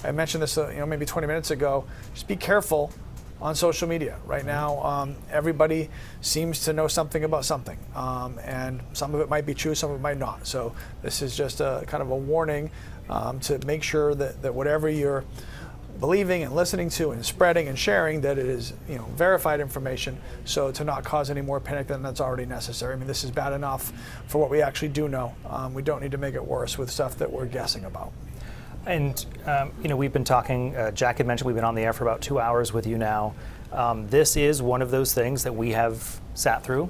S9: I mentioned this maybe 20 minutes ago, just be careful on social media. Right now, everybody seems to know something about something, and some of it might be true, some of it might not. So this is just a kind of a warning to make sure that whatever you're believing and listening to and spreading and sharing, that it is verified information, so to not cause any more panic than that's already necessary. I mean, this is bad enough for what we actually do know. We don't need to make it worse with stuff that we're guessing about.
S8: And we've been talking, Jack had mentioned we've been on the air for about 2 hours with you now. This is one of those things that we have sat through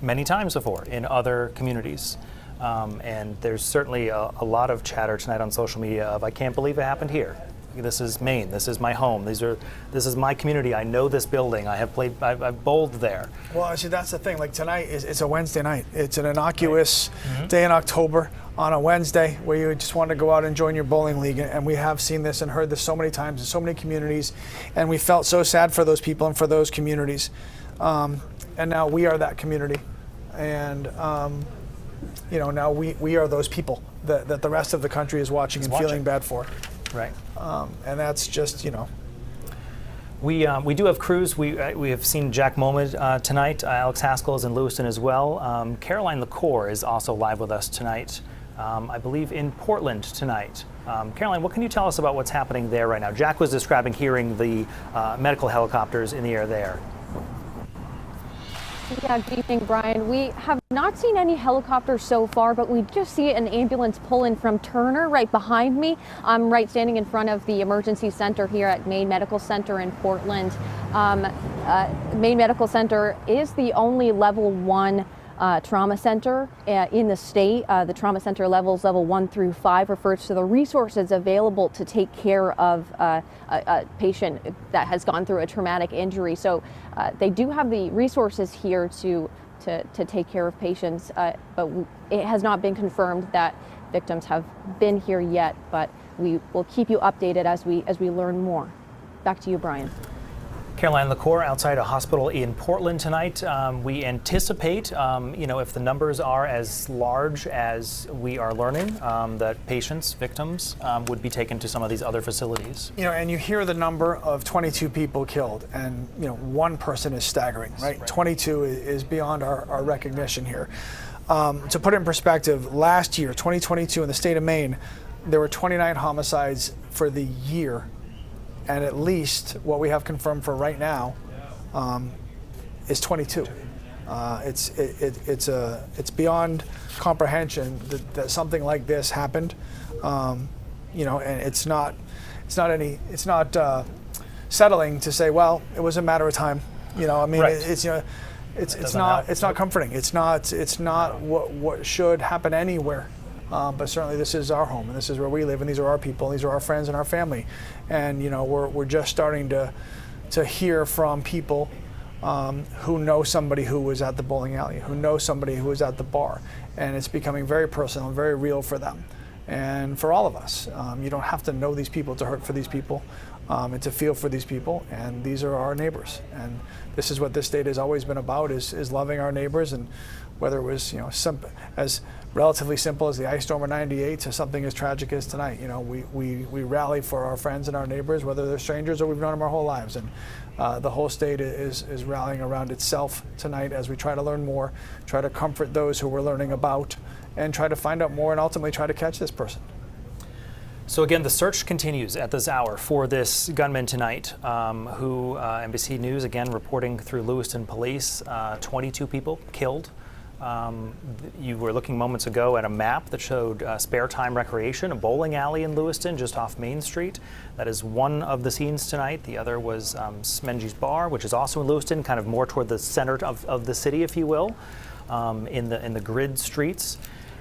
S8: many times before in other communities. And there's certainly a lot of chatter tonight on social media of, I can't believe it happened here. This is Maine. This is my home. This is my community. I know this building. I've bowled there.
S9: Well, actually, that's the thing. Like tonight it's a Wednesday night. It's an innocuous day in October on a Wednesday where you just want to go out and join your bowling league. And we have seen this and heard this so many times in so many communities. And we felt so sad for those people and for those communities. And now we are that community. And, now we are those people that the rest of the country is watching and feeling bad for.
S8: Right.
S9: And that's just,
S8: We do have crews. We have seen Jack Mohammed tonight. Alex Haskell is in Lewiston as well. Caroline LaCour is also live with us tonight, I believe in Portland tonight. Caroline, what can you tell us about what's happening there right now? Jack was describing hearing the medical helicopters in the air there.
S7: Yeah, good evening, Brian. We have not seen any helicopters so far, but we just see an ambulance pull in from Turner right behind me. I'm right standing in front of the emergency center here at Maine Medical Center in Portland. Maine Medical Center is the only level 1 trauma center in the state. The trauma center levels level 1 through 5 refers to the resources available to take care of a patient that has gone through a traumatic injury. So they do have the resources here to take care of patients, but it has not been confirmed that victims have been here yet. But we will keep you updated as we learn more. Back to you, Brian.
S8: Caroline LaCour outside a hospital in Portland tonight. We anticipate, if the numbers are as large as we are learning, that patients, victims, would be taken to some of these other facilities.
S9: And you hear the number of 22 people killed, and one person is staggering, right? 22 is beyond our recognition here. To put it in perspective, last year, 2022, in the state of Maine, there were 29 homicides for the year. And at least what we have confirmed for right now is 22. It's beyond comprehension that something like this happened. And it's not settling to say, well, it was a matter of time.
S8: Right.
S9: It's not comforting. It's not what should happen anywhere. But certainly this is our home, and this is where we live, and these are our people, and these are our friends and our family. And we're just starting to hear from people who know somebody who was at the bowling alley, who know somebody who was at the bar, and it's becoming very personal and very real for them, and for all of us. You don't have to know these people to hurt for these people, and to feel for these people. And these are our neighbors, and this is what this state has always been about: is loving our neighbors. And whether it was as relatively simple as the ice storm of '98 to something as tragic as tonight, we rally for our friends and our neighbors, whether they're strangers or we've known them our whole lives. And the whole state is rallying around itself tonight as we try to learn more, try to comfort those who we're learning about, and try to find out more, and ultimately try to catch this person.
S8: So again, the search continues at this hour for this gunman tonight, who NBC News again reporting through Lewiston Police, 22 people killed. You were looking moments ago at a map that showed Spare Time Recreation, a bowling alley in Lewiston just off Main Street. That is one of the scenes tonight. The other was Smenji's Bar, which is also in Lewiston, kind of more toward the center of the city, if you will, in the grid streets.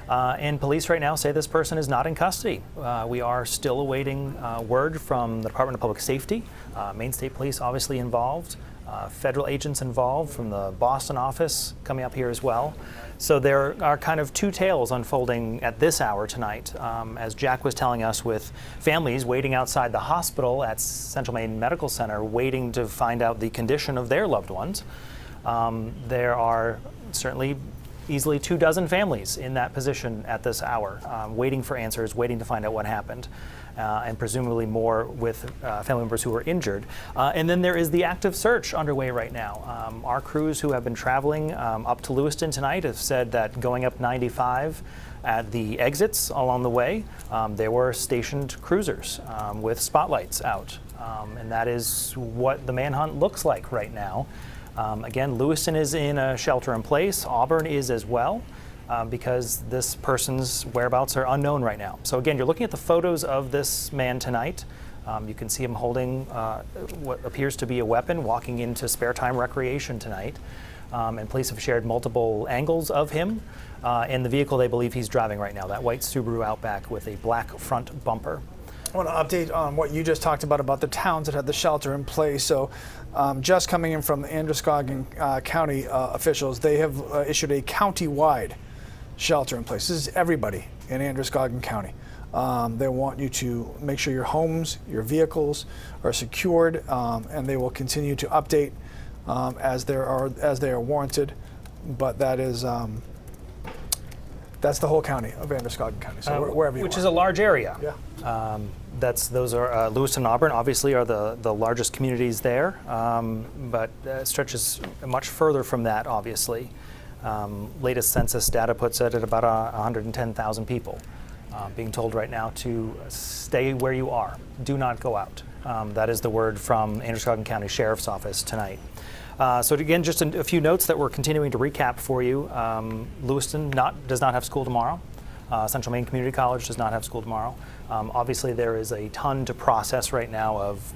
S8: And police right now say this person is not in custody. We are still awaiting word from the Department of Public Safety, Maine State Police obviously involved, federal agents involved from the Boston office coming up here as well. So there are kind of two tales unfolding at this hour tonight, as Jack was telling us, with families waiting outside the hospital at Central Maine Medical Center waiting to find out the condition of their loved ones. There are certainly easily 24 families in that position at this hour, waiting for answers, waiting to find out what happened, and presumably more with family members who were injured. And then there is the active search underway right now. Our crews who have been traveling up to Lewiston tonight have said that going up 95 at the exits along the way, there were stationed cruisers with spotlights out. And that is what the manhunt looks like right now. Again, Lewiston is in a shelter in place. Auburn is as well, because this person's whereabouts are unknown right now. So again, you're looking at the photos of this man tonight. You can see him holding what appears to be a weapon, walking into Spare Time Recreation tonight. And police have shared multiple angles of him and the vehicle they believe he's driving right now, that white Subaru Outback with a black front bumper.
S9: I want to update on what you just talked about the towns that had the shelter in place. So just coming in from Androscoggin County officials, they have issued a county-wide shelter in place. This is everybody in Androscoggin County. They want you to make sure your homes, your vehicles are secured, and they will continue to update as they are warranted. But that is that's the whole county of Androscoggin County. So wherever you
S8: which
S9: are.
S8: is a large area.
S9: Yeah.
S8: Those are Lewiston and Auburn, obviously, are the largest communities there, but stretches much further from that, obviously. Latest census data puts it at about 110,000 people. Being told right now to stay where you are. Do not go out. That is the word from Androscoggin County Sheriff's Office tonight. So again, just a few notes that we're continuing to recap for you. Lewiston does not have school tomorrow. Central Maine Community College does not have school tomorrow. Obviously, there is a ton to process right now of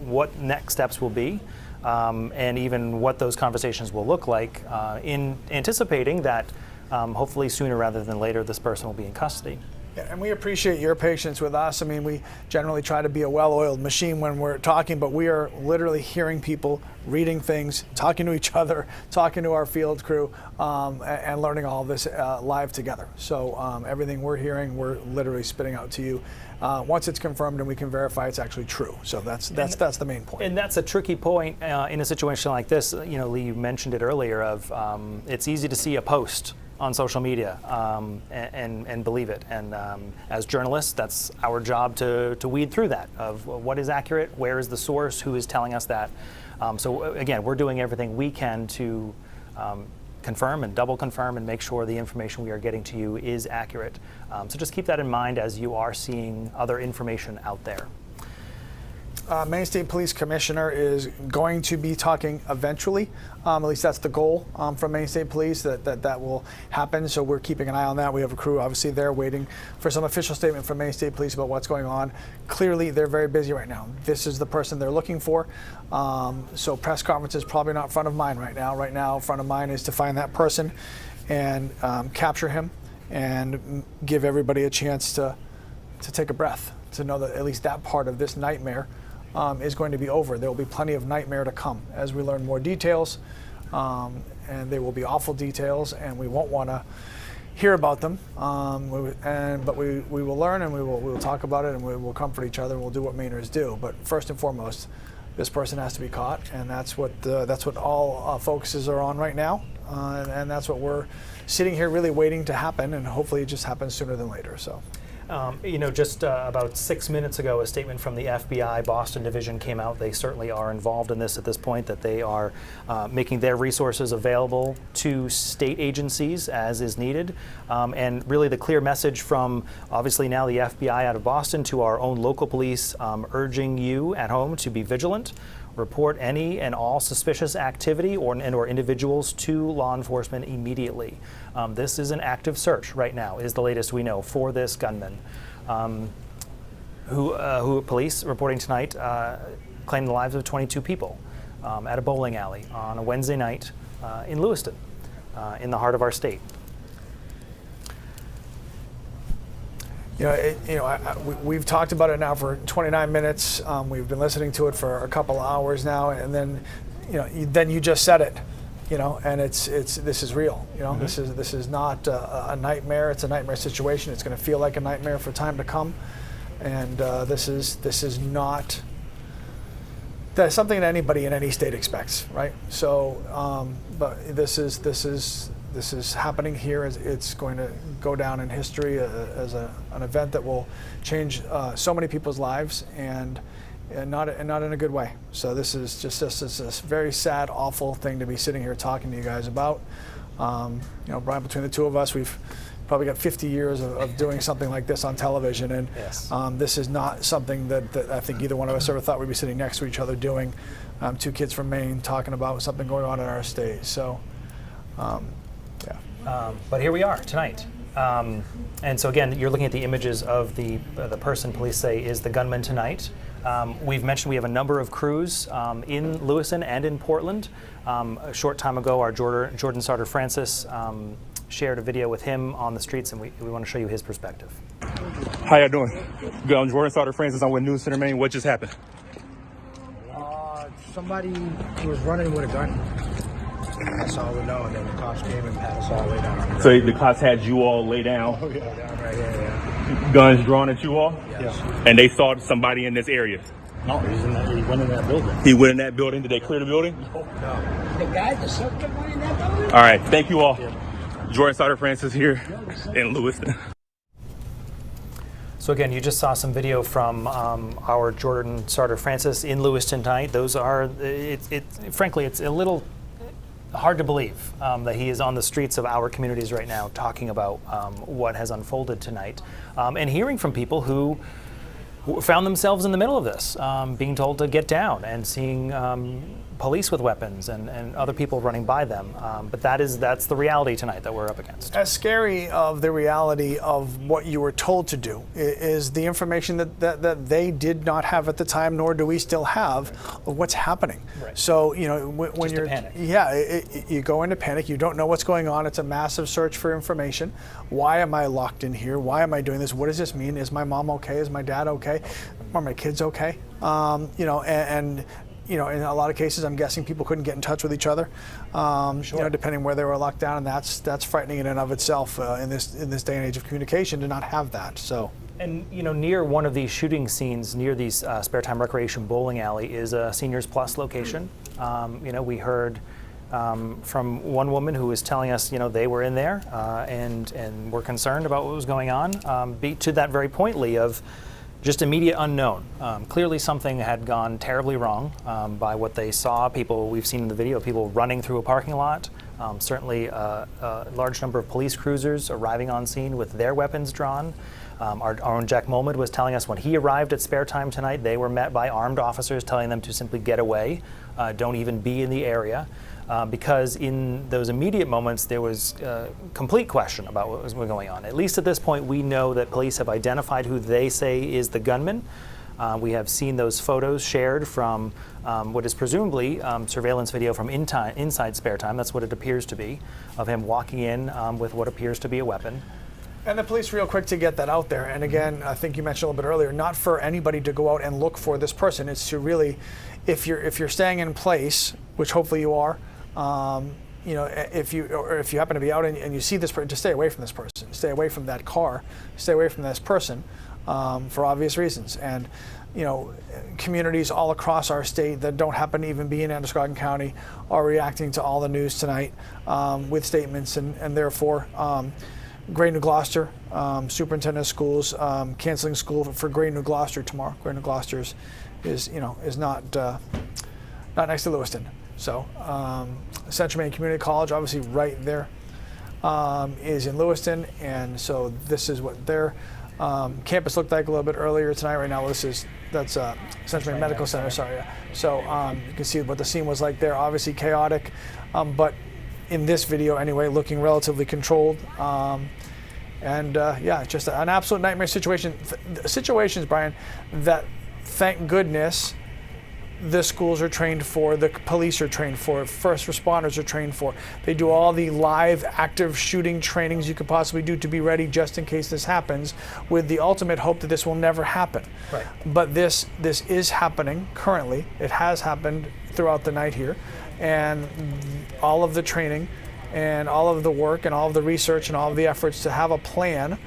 S8: what next steps will be, and even what those conversations will look like, in anticipating that hopefully sooner rather than later this person will be in custody.
S9: Yeah, and we appreciate your patience with us. I mean, we generally try to be a well-oiled machine when we're talking, but we are literally hearing people, reading things, talking to each other, talking to our field crew, and learning all of this live together. So everything we're hearing, we're literally spitting out to you. Once it's confirmed and we can verify it's actually true. So that's the main point.
S8: And that's a tricky point in a situation like this. You know, Lee, you mentioned it earlier of it's easy to see a post on social media and believe it. And as journalists, that's our job to weed through that of what is accurate, where is the source, who is telling us that. So again, we're doing everything we can to confirm and double confirm and make sure the information we are getting to you is accurate. So just keep that in mind as you are seeing other information out there.
S9: Maine State Police Commissioner is going to be talking eventually. At least that's the goal from Maine State Police, that will happen. So we're keeping an eye on that. We have a crew obviously there waiting for some official statement from Maine State Police about what's going on. Clearly, they're very busy right now. This is the person they're looking for. So press conference is probably not front of mind right now. Right now, front of mind is to find that person and capture him and give everybody a chance to take a breath, to know that at least that part of this nightmare is going to be over. There will be plenty of nightmare to come as we learn more details, and they will be awful details, and we won't want to hear about them. But we will learn, and we will talk about it, and we will comfort each other, and we'll do what Mainers do. But first and foremost, this person has to be caught, and that's what all focuses are on right now, and that's what we're sitting here really waiting to happen, and hopefully it just happens sooner than later. So.
S8: You know, just about 6 minutes ago, a statement from the FBI Boston Division came out. They certainly are involved in this at this point, that they are making their resources available to state agencies as is needed. And really the clear message from, obviously now the FBI out of Boston, to our own local police, urging you at home to be vigilant, report any and all suspicious activity or individuals to law enforcement immediately. This is an active search right now, is the latest we know, for this gunman, who police reporting tonight claimed the lives of 22 people at a bowling alley on a Wednesday night in Lewiston, in the heart of our state.
S9: We've talked about it now for 29 minutes. We've been listening to it for a couple of hours now, and then, then you just said it, and this is real. Mm-hmm. This is not a nightmare. It's a nightmare situation. It's going to feel like a nightmare for time to come, and this is not. That's something that anybody in any state expects, right? So, but this is happening here. It's going to go down in history as an event that will change so many people's lives, and not in a good way. So this is just a very sad, awful thing to be sitting here talking to you guys about. Brian, between the two of us, we've probably got 50 years of doing something like this on television, and
S8: yes.
S9: This is not something that I think either one of us ever thought we'd be sitting next to each other doing. Two kids from Maine talking about something going on in our state. So.
S8: But here we are tonight. And so again, you're looking at the images of the person police say is the gunman tonight. We've mentioned we have a number of crews in Lewiston and in Portland. A short time ago, our Jordan Sartor Francis shared a video with him on the streets, and we want to show you his perspective.
S11: How y'all doing? Good. I'm Jordan Starter Francis. I'm with News CENTER Maine. What just happened?
S12: Somebody was running with a gun. That's all we know. And then the cops came and had us all lay down.
S11: So the cops had you all lay down?
S12: Oh, yeah. Down right here, yeah.
S11: Guns drawn at you all?
S12: Yes.
S11: And they saw somebody in this area?
S12: No, he went in that building.
S11: He went in that building? Did they clear the building?
S12: No. The guy, the subject went in that building?
S11: All right. Thank you all. Jordan Starter Francis here in Lewiston.
S8: So again, you just saw some video from our Jordan Starter Francis in Lewiston tonight. Those are, frankly, it's a little hard to believe that he is on the streets of our communities right now talking about what has unfolded tonight, and hearing from people who found themselves in the middle of this, being told to get down, and seeing police with weapons and other people running by them. But that's the reality tonight that we're up against.
S9: As scary of the reality of what you were told to do is the information that they did not have at the time, nor do we still have, of what's happening.
S8: Right.
S9: So, you know, when
S8: Just
S9: you're,
S8: a panic.
S9: yeah, you go into panic. You don't know what's going on. It's a massive search for information. Why am I locked in here? Why am I doing this? What does this mean? Is my mom okay? Is my dad okay? Are my kids okay? You know, and you know, in a lot of cases, I'm guessing people couldn't get in touch with each other. Sure. You know, depending where they were locked down, and that's frightening in and of itself in this day and age of communication to not have that. So.
S8: And you know, near one of these shooting scenes, near these spare time recreation bowling alley, is a Seniors Plus location. You know, we heard from one woman who was telling us, you know, they were in there and were concerned about what was going on. To that very point, Lee, of just immediate unknown. Clearly something had gone terribly wrong by what they saw. People we've seen in the video, people running through a parking lot. Certainly a large number of police cruisers arriving on scene with their weapons drawn. Our own Jack Molmud was telling us when he arrived at Spare Time tonight, they were met by armed officers telling them to simply get away, don't even be in the area. Because in those immediate moments, there was complete question about what was going on. At least at this point, we know that police have identified who they say is the gunman. We have seen those photos shared from what is presumably surveillance video from inside Spare Time. That's what it appears to be, of him walking in with what appears to be a weapon.
S9: And the police real quick to get that out there. And again, I think you mentioned a little bit earlier, not for anybody to go out and look for this person. It's to really, if you're staying in place, which hopefully you are, you know, if you happen to be out and you see this person, to stay away from this person, stay away from that car, stay away from this person, for obvious reasons. And you know, communities all across our state that don't happen to even be in Androscoggin County are reacting to all the news tonight with statements, and therefore, Great New Gloucester, superintendent of schools, canceling school for Great New Gloucester tomorrow. Great New Gloucester is not next to Lewiston. So CENTER Maine Community College, obviously right there, is in Lewiston, and so this is what their campus looked like a little bit earlier tonight. Right now, that's CENTER Maine Medical Center. Sorry, yeah. So you can see what the scene was like there. Obviously chaotic, but in this video anyway, looking relatively controlled. Yeah, just an absolute nightmare situation. Situations, Brian, that thank goodness the schools are trained for, the police are trained for, first responders are trained for. They do all the live active shooting trainings you could possibly do to be ready just in case this happens, with the ultimate hope that this will never happen.
S8: Right.
S9: But this is happening currently. It has happened throughout the night here, and all of the training and all of the work and all of the research and all of the efforts to have a plan,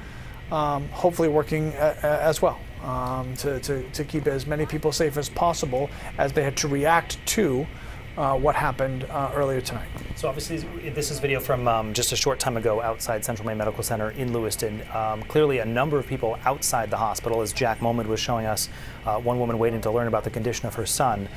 S9: hopefully working as well. To keep as many people safe as possible as they had to react to what happened earlier tonight.
S8: So obviously this is video from just a short time ago outside Central Maine Medical Center in Lewiston. Clearly a number of people outside the hospital, as Jack Molmud was showing us, one woman waiting to learn about the condition of her son.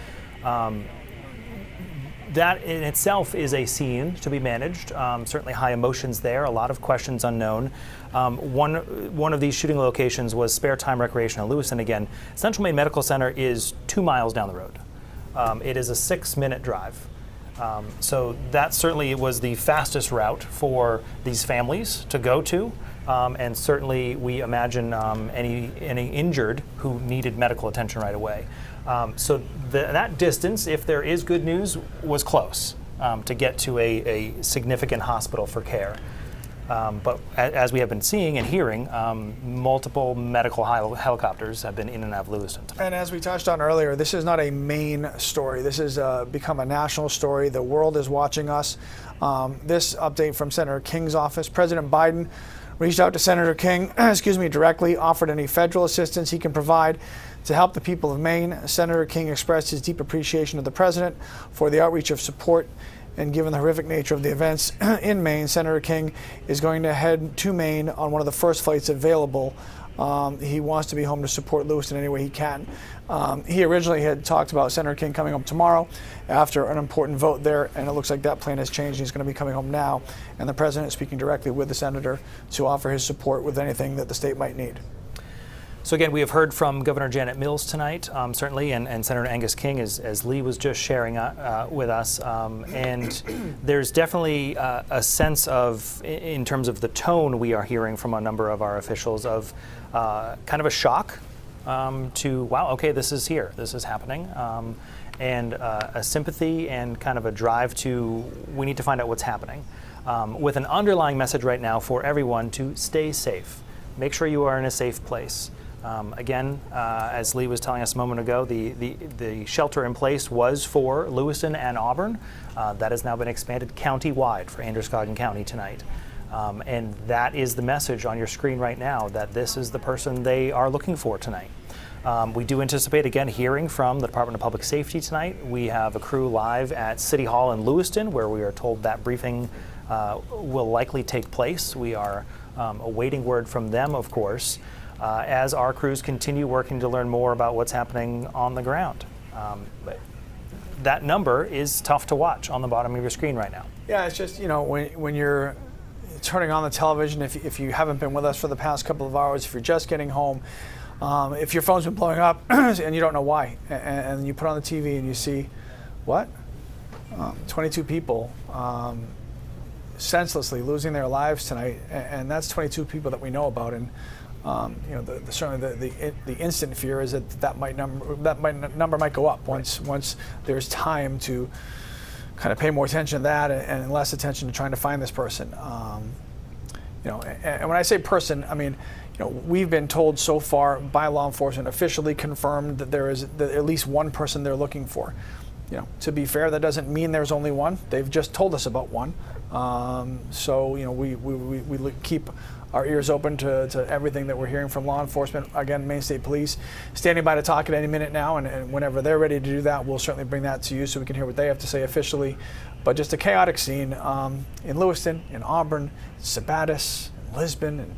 S8: That in itself is a scene to be managed. Certainly high emotions there, a lot of questions unknown. One of these shooting locations was Spare Time Recreation in Lewiston. Again, Central Maine Medical Center is 2 miles down the road. It is a 6-minute drive. So that certainly was the fastest route for these families to go to. And certainly we imagine any injured who needed medical attention right away. So that distance, if there is good news, was close to get to a significant hospital for care. But as we have been seeing and hearing, multiple medical helicopters have been in and out of Lewiston tonight.
S9: And as we touched on earlier, this is not a Maine story. This has become a national story. The world is watching us. This update from Senator King's office: President Biden reached out to Senator King, directly, offered any federal assistance he can provide to help the people of Maine. Senator King expressed his deep appreciation of the president for the outreach of support. And given the horrific nature of the events in Maine, Senator King is going to head to Maine on one of the first flights available. He wants to be home to support Lewiston any way he can. He originally had talked about Senator King coming home tomorrow after an important vote there, and it looks like that plan has changed. He's going to be coming home now, and the president is speaking directly with the senator to offer his support with anything that the state might need.
S8: So again, we have heard from Governor Janet Mills tonight, certainly, and Senator Angus King, as Lee was just sharing with us. And there's definitely a sense of, in terms of the tone we are hearing from a number of our officials, of kind of a shock to, wow, okay, this is here, this is happening, and a sympathy and kind of a drive to, we need to find out what's happening, with an underlying message right now for everyone to stay safe. Make sure you are in a safe place. Again, as Lee was telling us a moment ago, the shelter in place was for Lewiston and Auburn. That has now been expanded county-wide for Androscoggin County tonight. And that is the message on your screen right now, that this is the person they are looking for tonight. We do anticipate, again, hearing from the Department of Public Safety tonight. We have a crew live at City Hall in Lewiston, where we are told that briefing will likely take place. We are awaiting word from them, of course, as our crews continue working to learn more about what's happening on the ground. But that number is tough to watch on the bottom of your screen right now.
S9: Yeah, it's just, when you're turning on the television, if you haven't been with us for the past couple of hours, if you're just getting home, if your phone's been blowing up and you don't know why, and you put on the TV and you see, what? 22 people senselessly losing their lives tonight, and that's 22 people that we know about. And certainly the instant fear is that number might go up once there's time to kind of pay more attention to that and less attention to trying to find this person. And when I say person, I mean, we've been told so far by law enforcement, officially confirmed, that there is at least one person they're looking for. To be fair, that doesn't mean there's only one. They've just told us about one. So we keep our ears open to everything that we're hearing from law enforcement. Again, Maine State Police standing by to talk at any minute now, and whenever they're ready to do that, we'll certainly bring that to you so we can hear what they have to say officially. But just a chaotic scene in Lewiston, in Auburn, Sabattis, Lisbon, and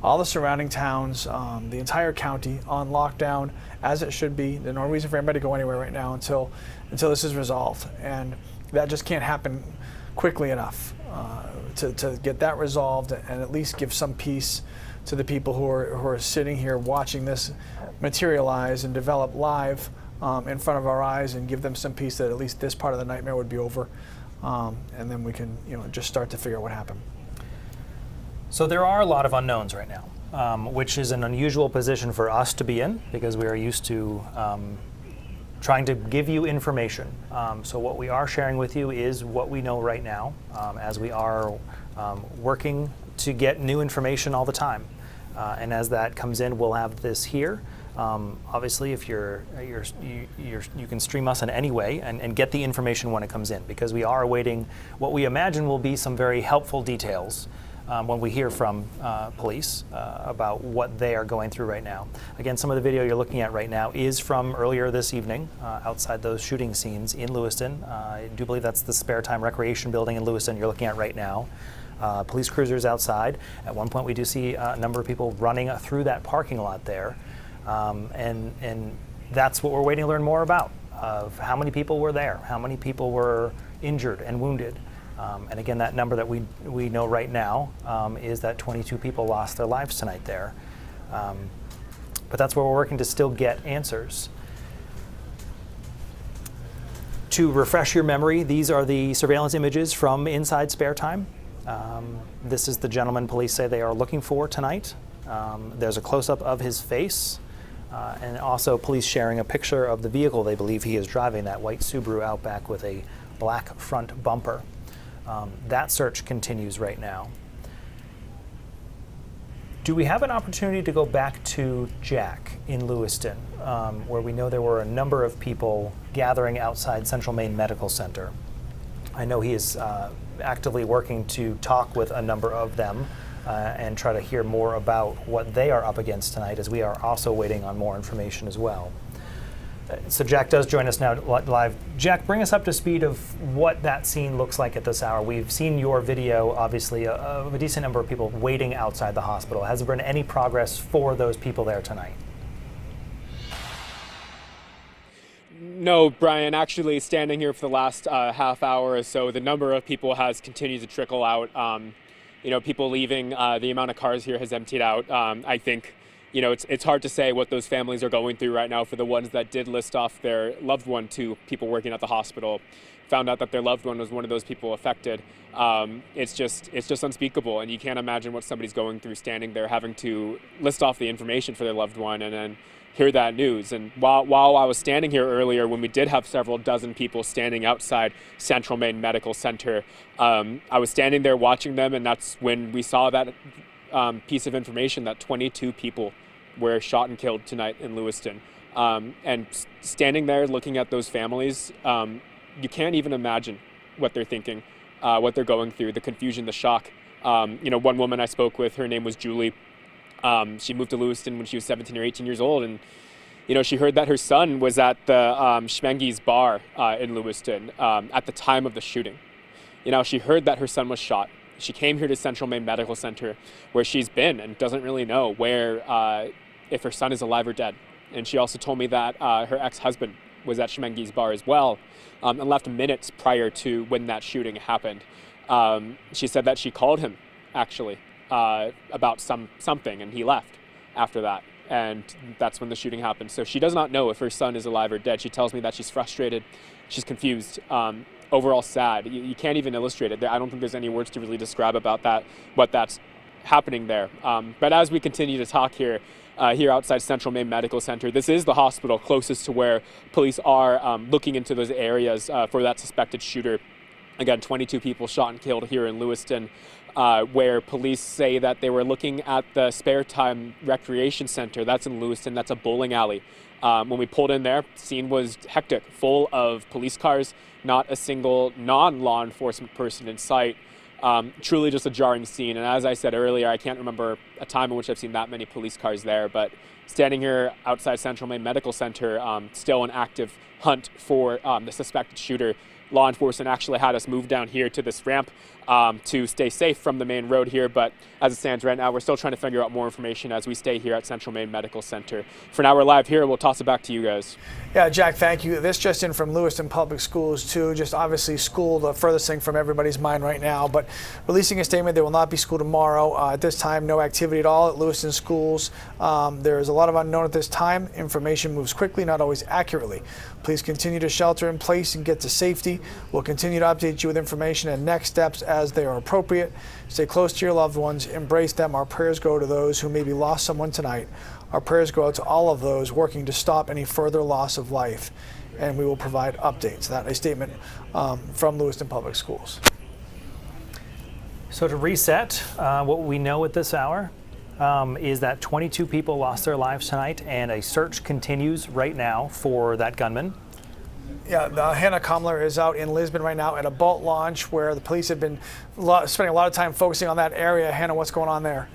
S9: all the surrounding towns, the entire county on lockdown, as it should be. There's no reason for anybody to go anywhere right now until this is resolved, and that just can't happen quickly enough to get that resolved and at least give some peace to the people who are sitting here watching this materialize and develop live in front of our eyes, and give them some peace that at least this part of the nightmare would be over, and then we can just start to figure out what happened.
S8: So there are a lot of unknowns right now, which is an unusual position for us to be in, because we are used to trying to give you information. So what we are sharing with you is what we know right now, as we are working to get new information all the time. And as that comes in, we'll have this here. Obviously, if you can stream us in any way and get the information when it comes in, because we are awaiting what we imagine will be some very helpful details when we hear from police about what they are going through right now. Again, some of the video you're looking at right now is from earlier this evening outside those shooting scenes in Lewiston. I do believe that's the Spare Time Recreation Building in Lewiston you're looking at right now. Police cruisers outside. At one point we do see a number of people running through that parking lot there. And that's what we're waiting to learn more about, of how many people were there, how many people were injured and wounded. And again, that number that we know right now is that 22 people lost their lives tonight there. But that's where we're working to still get answers. To refresh your memory, these are the surveillance images from inside Spare Time. This is the gentleman police say they are looking for tonight. There's a close-up of his face, and also police sharing a picture of the vehicle they believe he is driving, that white Subaru Outback with a black front bumper. That search continues right now. Do we have an opportunity to go back to Jack in Lewiston, where we know there were a number of people gathering outside Central Maine Medical Center? I know he is actively working to talk with a number of them and try to hear more about what they are up against tonight, as we are also waiting on more information as well. So Jack does join us now live. Jack, bring us up to speed of what that scene looks like at this hour. We've seen your video, obviously, of a decent number of people waiting outside the hospital. Has there been any progress for those people there tonight?
S2: No, Brian, actually standing here for the last half hour or so, the number of people has continued to trickle out. People leaving, the amount of cars here has emptied out. I think, it's hard to say what those families are going through right now. For the ones that did list off their loved one to people working at the hospital, found out that their loved one was one of those people affected. It's just unspeakable, and you can't imagine what somebody's going through standing there having to list off the information for their loved one and then hear that news. And while I was standing here earlier, when we did have several dozen people standing outside Central Maine Medical Center, I was standing there watching them, and that's when we saw that piece of information that 22 people were shot and killed tonight in Lewiston. And standing there looking at those families, you can't even imagine what they're thinking, what they're going through, the confusion, the shock. One woman I spoke with, her name was Julie. She moved to Lewiston when she was 17 or 18 years old, and she heard that her son was at the Schmenge's bar in Lewiston at the time of the shooting. She heard that her son was shot. She came here to Central Maine Medical Center, where she's been, and doesn't really know where if her son is alive or dead. And she also told me that her ex-husband was at Schmenge's bar as well, and left minutes prior to when that shooting happened. She said that she called him, actually, about something, and he left after that. And that's when the shooting happened. So she does not know if her son is alive or dead. She tells me that she's frustrated, she's confused, overall sad. You can't even illustrate it. I don't think there's any words to really describe about that, what that's happening there. But as we continue to talk here outside Central Maine Medical Center, this is the hospital closest to where police are looking into those areas for that suspected shooter. Again, 22 people shot and killed here in Lewiston, where police say that they were looking at the Spare Time Recreation Center. That's in Lewiston. That's a bowling alley. When we pulled in there, the scene was hectic, full of police cars, not a single non-law enforcement person in sight. Truly just a jarring scene. And as I said earlier, I can't remember a time in which I've seen that many police cars there, but standing here outside Central Maine Medical Center, still an active hunt for the suspected shooter. Law enforcement actually had us move down here to this ramp to stay safe from the main road here, but as it stands right now, we're still trying to figure out more information as we stay here at Central Maine Medical Center. For now, we're live here. We'll toss it back to you guys.
S9: Yeah, Jack, thank you. This just in from Lewiston Public Schools, too. Just obviously school, the furthest thing from everybody's mind right now, but releasing a statement, there will not be school tomorrow. At this time, no activity at all at Lewiston schools. There is a lot of unknown at this time. Information moves quickly, not always accurately. Please continue to shelter in place and get to safety. We'll continue to update you with information and next steps as they are appropriate. Stay close to your loved ones. Embrace them. Our prayers go to those who maybe lost someone tonight. Our prayers go out to all of those working to stop any further loss of life. And we will provide updates. That a statement from Lewiston Public Schools.
S8: So to reset, what we know at this hour is that 22 people lost their lives tonight, and a search continues right now for that gunman.
S9: Yeah, Hannah Kumler is out in Lisbon right now at a boat launch where the police have been spending a lot of time focusing on that area. Hannah, what's going on there?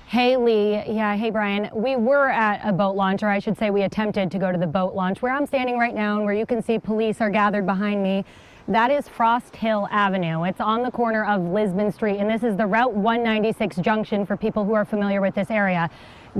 S13: Hey, Lee. Yeah, hey, Brian. We were at a boat launch, or I should say we attempted to go to the boat launch, where I'm standing right now and where you can see police are gathered behind me. That is Frost Hill Avenue. It's on the corner of Lisbon Street, and this is the Route 196 junction for people who are familiar with this area.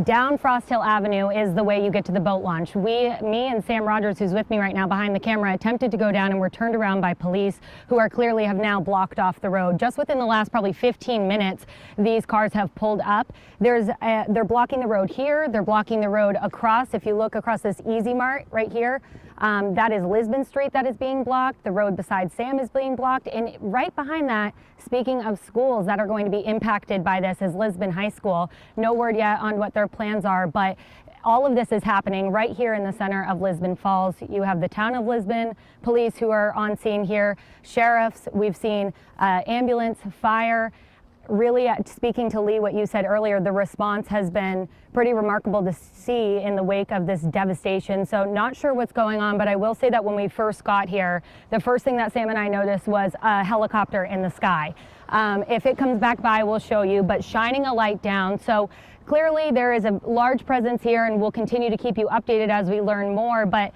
S13: Down Frost Hill Avenue is the way you get to the boat launch. Me and Sam Rogers, who's with me right now behind the camera, attempted to go down and were turned around by police who are clearly have now blocked off the road. Just within the last probably 15 minutes, these cars have pulled up. They're blocking the road here. They're blocking the road across. If you look across this Easy Mart right here, that is Lisbon Street that is being blocked. The road beside Sam is being blocked. And right behind that, speaking of schools that are going to be impacted by this, is Lisbon High School. No word yet on what their plans are, but all of this is happening right here in the center of Lisbon Falls. You have the town of Lisbon police who are on scene here, sheriffs, we've seen ambulance, fire. really, speaking to Lee, what you said earlier, the response has been pretty remarkable to see in the wake of this devastation. So not sure what's going on, but I will say that when we first got here, the first thing that Sam and I noticed was a helicopter in the sky. If it comes back by, we'll show you, but shining a light down. So clearly there is a large presence here, and we'll continue to keep you updated as we learn more. But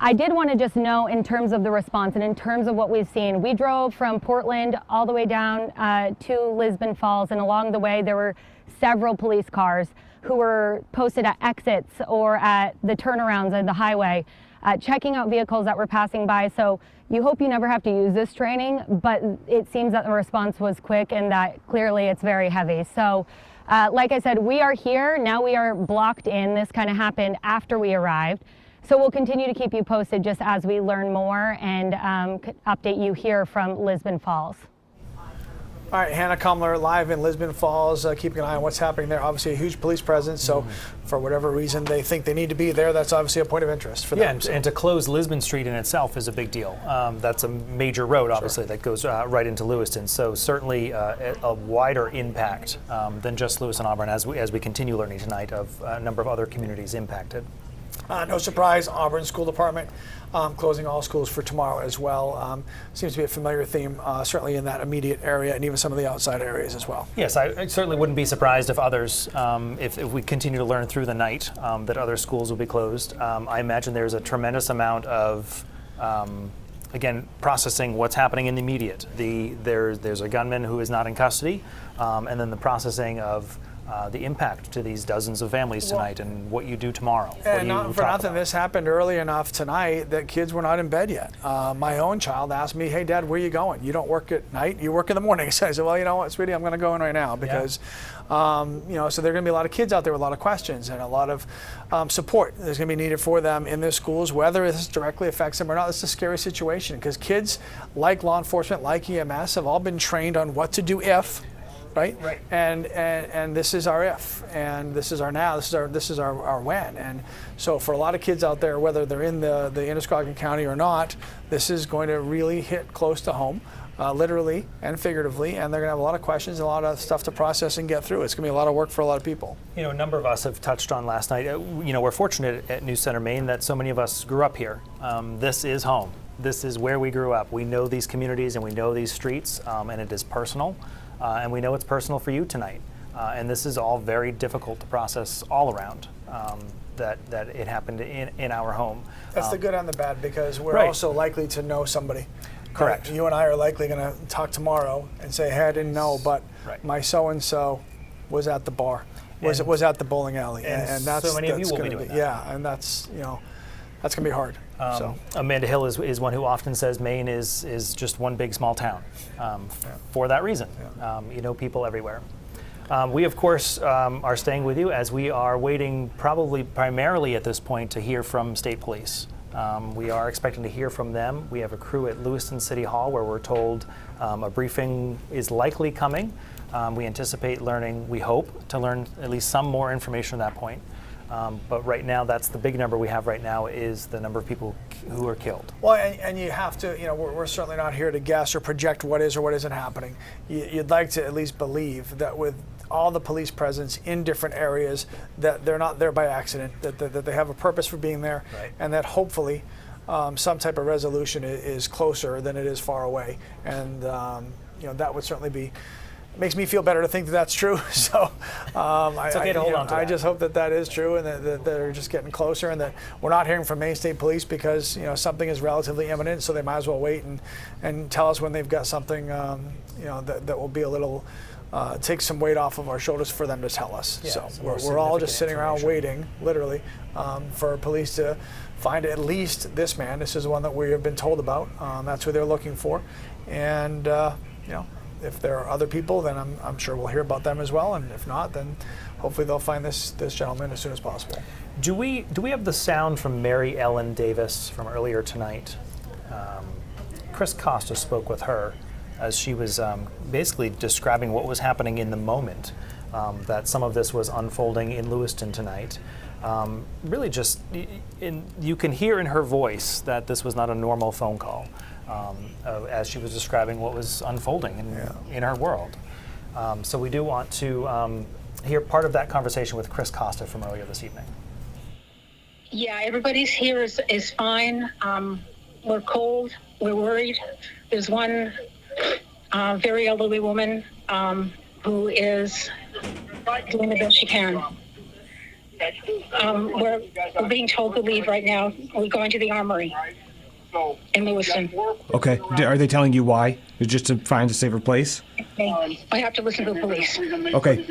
S13: I did want to just know, in terms of the response and in terms of what we've seen, we drove from Portland all the way down to Lisbon Falls, and along the way there were several police cars who were posted at exits or at the turnarounds on the highway, checking out vehicles that were passing by. So you hope you never have to use this training, but it seems that the response was quick and that clearly it's very heavy. So like I said, we are here. Now we are blocked in. This kind of happened after we arrived. So we'll continue to keep you posted just as we learn more and update you here from Lisbon Falls.
S9: All right, Hannah Kumler live in Lisbon Falls, keeping an eye on what's happening there. Obviously a huge police presence, so for whatever reason they think they need to be there, that's obviously a point of interest for them.
S8: Yeah, and to close Lisbon Street in itself is a big deal. That's a major road, obviously, that goes right into Lewiston. So certainly a wider impact than just Lewiston Auburn as we continue learning tonight of a number of other communities impacted.
S9: No surprise, Auburn School Department closing all schools for tomorrow as well. Seems to be a familiar theme, certainly in that immediate area and even some of the outside areas as well.
S8: Yes, I certainly wouldn't be surprised if others, if we continue to learn through the night, that other schools will be closed. I imagine there's a tremendous amount of, again, processing what's happening in the immediate. There's a gunman who is not in custody, and then the processing of the impact to these dozens of families tonight and what you do tomorrow.
S9: And not for nothing, this happened early enough tonight that kids were not in bed yet. My own child asked me, "Hey, Dad, where are you going? You don't work at night, you work in the morning." So I said, "Well, you know what, sweetie, I'm going to go in right now," because, so there are going to be a lot of kids out there with a lot of questions and a lot of support that's going to be needed for them in their schools, whether this directly affects them or not. It's a scary situation because kids, like law enforcement, like EMS, have all been trained on what to do if. Right? And this is our if, and this is our now, this is our when. And so for a lot of kids out there, whether they're in the Androscoggin County or not, this is going to really hit close to home, literally and figuratively, and they're going to have a lot of questions, a lot of stuff to process and get through. It's going to be a lot of work for a lot of people.
S8: You know, a number of us have touched on last night. We're fortunate at CENTER Maine that so many of us grew up here. This is home. This is where we grew up. We know these communities and we know these streets, and it is personal. And we know it's personal for you tonight. And this is all very difficult to process all around, that it happened in our home.
S9: That's the good and the bad, because we're also likely to know somebody.
S8: Correct.
S9: You and I are likely going to talk tomorrow and say, "Hey, I didn't know, but my so-and-so was at the bar, was at the bowling alley." And that's,
S8: so many of you will be doing that.
S9: Yeah, and that's, that's going to be hard.
S8: Amanda Hill is one who often says Maine is just one big small town, for that reason. You know people everywhere. We, of course, are staying with you as we are waiting probably primarily at this point to hear from state police. We are expecting to hear from them. We have a crew at Lewiston City Hall where we're told a briefing is likely coming. We anticipate we hope to learn at least some more information at that point. But right now, that's the big number we have right now is the number of people who are killed.
S9: Well, and you have to, we're certainly not here to guess or project what is or what isn't happening. You'd like to at least believe that with all the police presence in different areas, that they're not there by accident, that they have a purpose for being there, and that hopefully some type of resolution is closer than it is far away. And, that would certainly be. Makes me feel better to think that that's true. So
S8: it's okay to hold on to that.
S9: I just hope that is true, and that they're just getting closer, and that we're not hearing from Maine State Police because something is relatively imminent. So they might as well wait and tell us when they've got something that will be a little take some weight off of our shoulders for them to tell us.
S8: Yeah,
S9: so we're all just sitting around waiting, literally, for police to find at least this man. This is the one that we have been told about. That's who they're looking for, and if there are other people, then I'm sure we'll hear about them as well. And if not, then hopefully they'll find this gentleman as soon as possible.
S8: Do we have the sound from Mary Ellen Davis from earlier tonight? Chris Costa spoke with her as she was basically describing what was happening in the moment, that some of this was unfolding in Lewiston tonight. Really just, you can hear in her voice that this was not a normal phone call. As she was describing what was unfolding in her world. So we do want to hear part of that conversation with Chris Costa from earlier this evening.
S4: Yeah, everybody's here is fine. We're cold. We're worried. There's one very elderly woman who is doing the best she can. We're being told to leave right now. We're going to the armory in Lewiston.
S5: Okay. Are they telling you why? It's just to find a safer place?
S4: I have to listen to the police.
S5: Okay.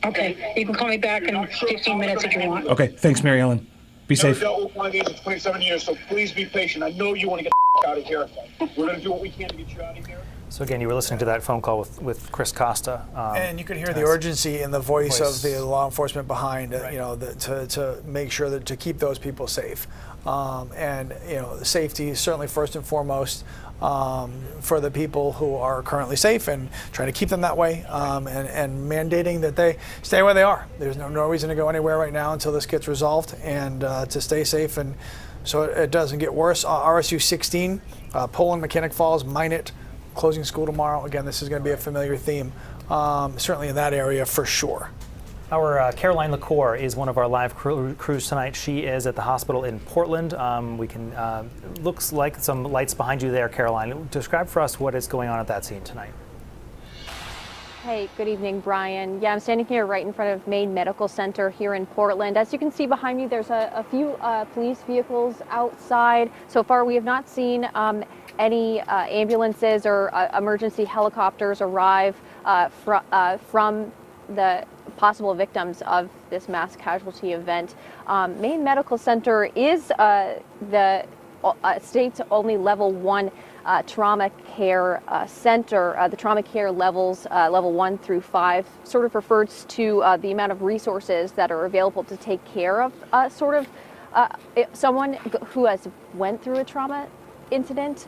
S4: Okay. You can call me back in 15 minutes if you want.
S5: Okay. Thanks, Mary Ellen. Be
S6: Never
S5: safe.
S6: dealt with one of these in 27 years, so please be patient. I know you want to get out of here. We're going to do what we can to get you out of here.
S8: So again, you were listening to that phone call with Chris Costa.
S9: And you could hear the urgency in the voice of the law enforcement behind, you know, to make sure that to keep those people safe. And you know, safety is certainly first and foremost for the people who are currently safe, and trying to keep them that way, and mandating that they stay where they are. There's no reason to go anywhere right now until this gets resolved, and to stay safe, and so it doesn't get worse. RSU 16, Poland, Mechanic Falls, Minot, closing school tomorrow. Again, this is going to be a familiar theme, certainly in that area for sure.
S8: Our Caroline LaCour is one of our live crews tonight. She is at the hospital in Portland. We can looks like some lights behind you there, Caroline. Describe for us what is going on at that scene tonight.
S7: Hey, good evening, Brian. Yeah, I'm standing here right in front of Maine Medical Center here in Portland. As you can see behind me, there's a few police vehicles outside. So far, we have not seen any ambulances or emergency helicopters arrive from the possible victims of this mass casualty event. Maine Medical Center is the state's only level 1 trauma care center. The trauma care levels, level 1 through 5, sort of refers to the amount of resources that are available to take care of someone who has went through a trauma incident.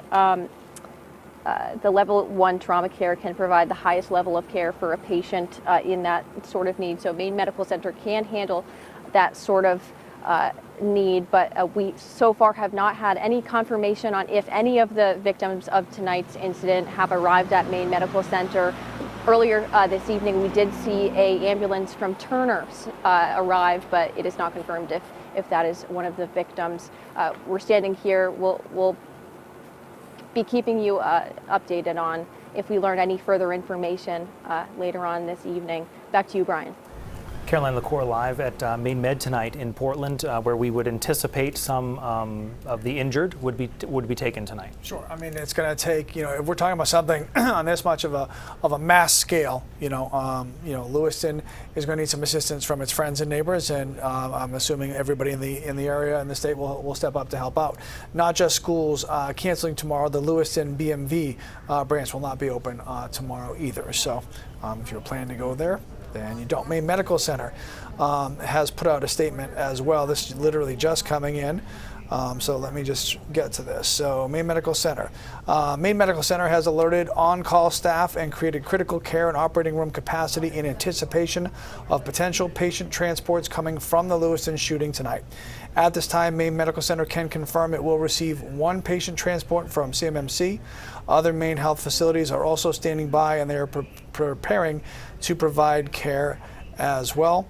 S7: The level 1 trauma care can provide the highest level of care for a patient in that sort of need. So Maine Medical Center can handle that sort of need, but we so far have not had any confirmation on if any of the victims of tonight's incident have arrived at Maine Medical Center. Earlier this evening, we did see an ambulance from Turner's arrive, but it is not confirmed if that is one of the victims. We're standing here. We'll be keeping you updated on if we learn any further information later on this evening. Back to you, Brian.
S8: Caroline LaCour live at Maine Med tonight in Portland, where we would anticipate some of the injured would be taken tonight.
S9: Sure. I mean, it's going to take, if we're talking about something on this much of a mass scale, Lewiston is going to need some assistance from its friends and neighbors, and I'm assuming everybody in the area and the state will step up to help out. Not just schools canceling tomorrow. The Lewiston BMV branch will not be open tomorrow either. So if you're planning to go there, then you don't. Maine Medical Center has put out a statement as well. This is literally just coming in. So let me just get to this. So Maine Medical Center. Maine Medical Center has alerted on-call staff and created critical care and operating room capacity in anticipation of potential patient transports coming from the Lewiston shooting tonight. At this time, Maine Medical Center can confirm it will receive 1 patient transport from CMMC. Other Maine health facilities are also standing by, and they are preparing to provide care as well.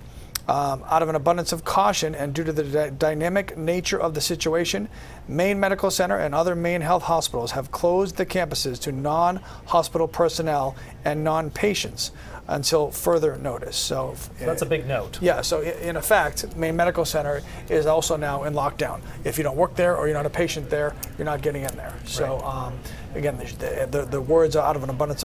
S9: Out of an abundance of caution and due to the dynamic nature of the situation, Maine Medical Center and other Maine health hospitals have closed the campuses to non-hospital personnel and non-patients until further notice. So
S8: that's a big note.
S9: Yeah, so in effect, Maine Medical Center is also now in lockdown. If you don't work there or you're not a patient there, you're not getting in there. So again, the words are out of an abundance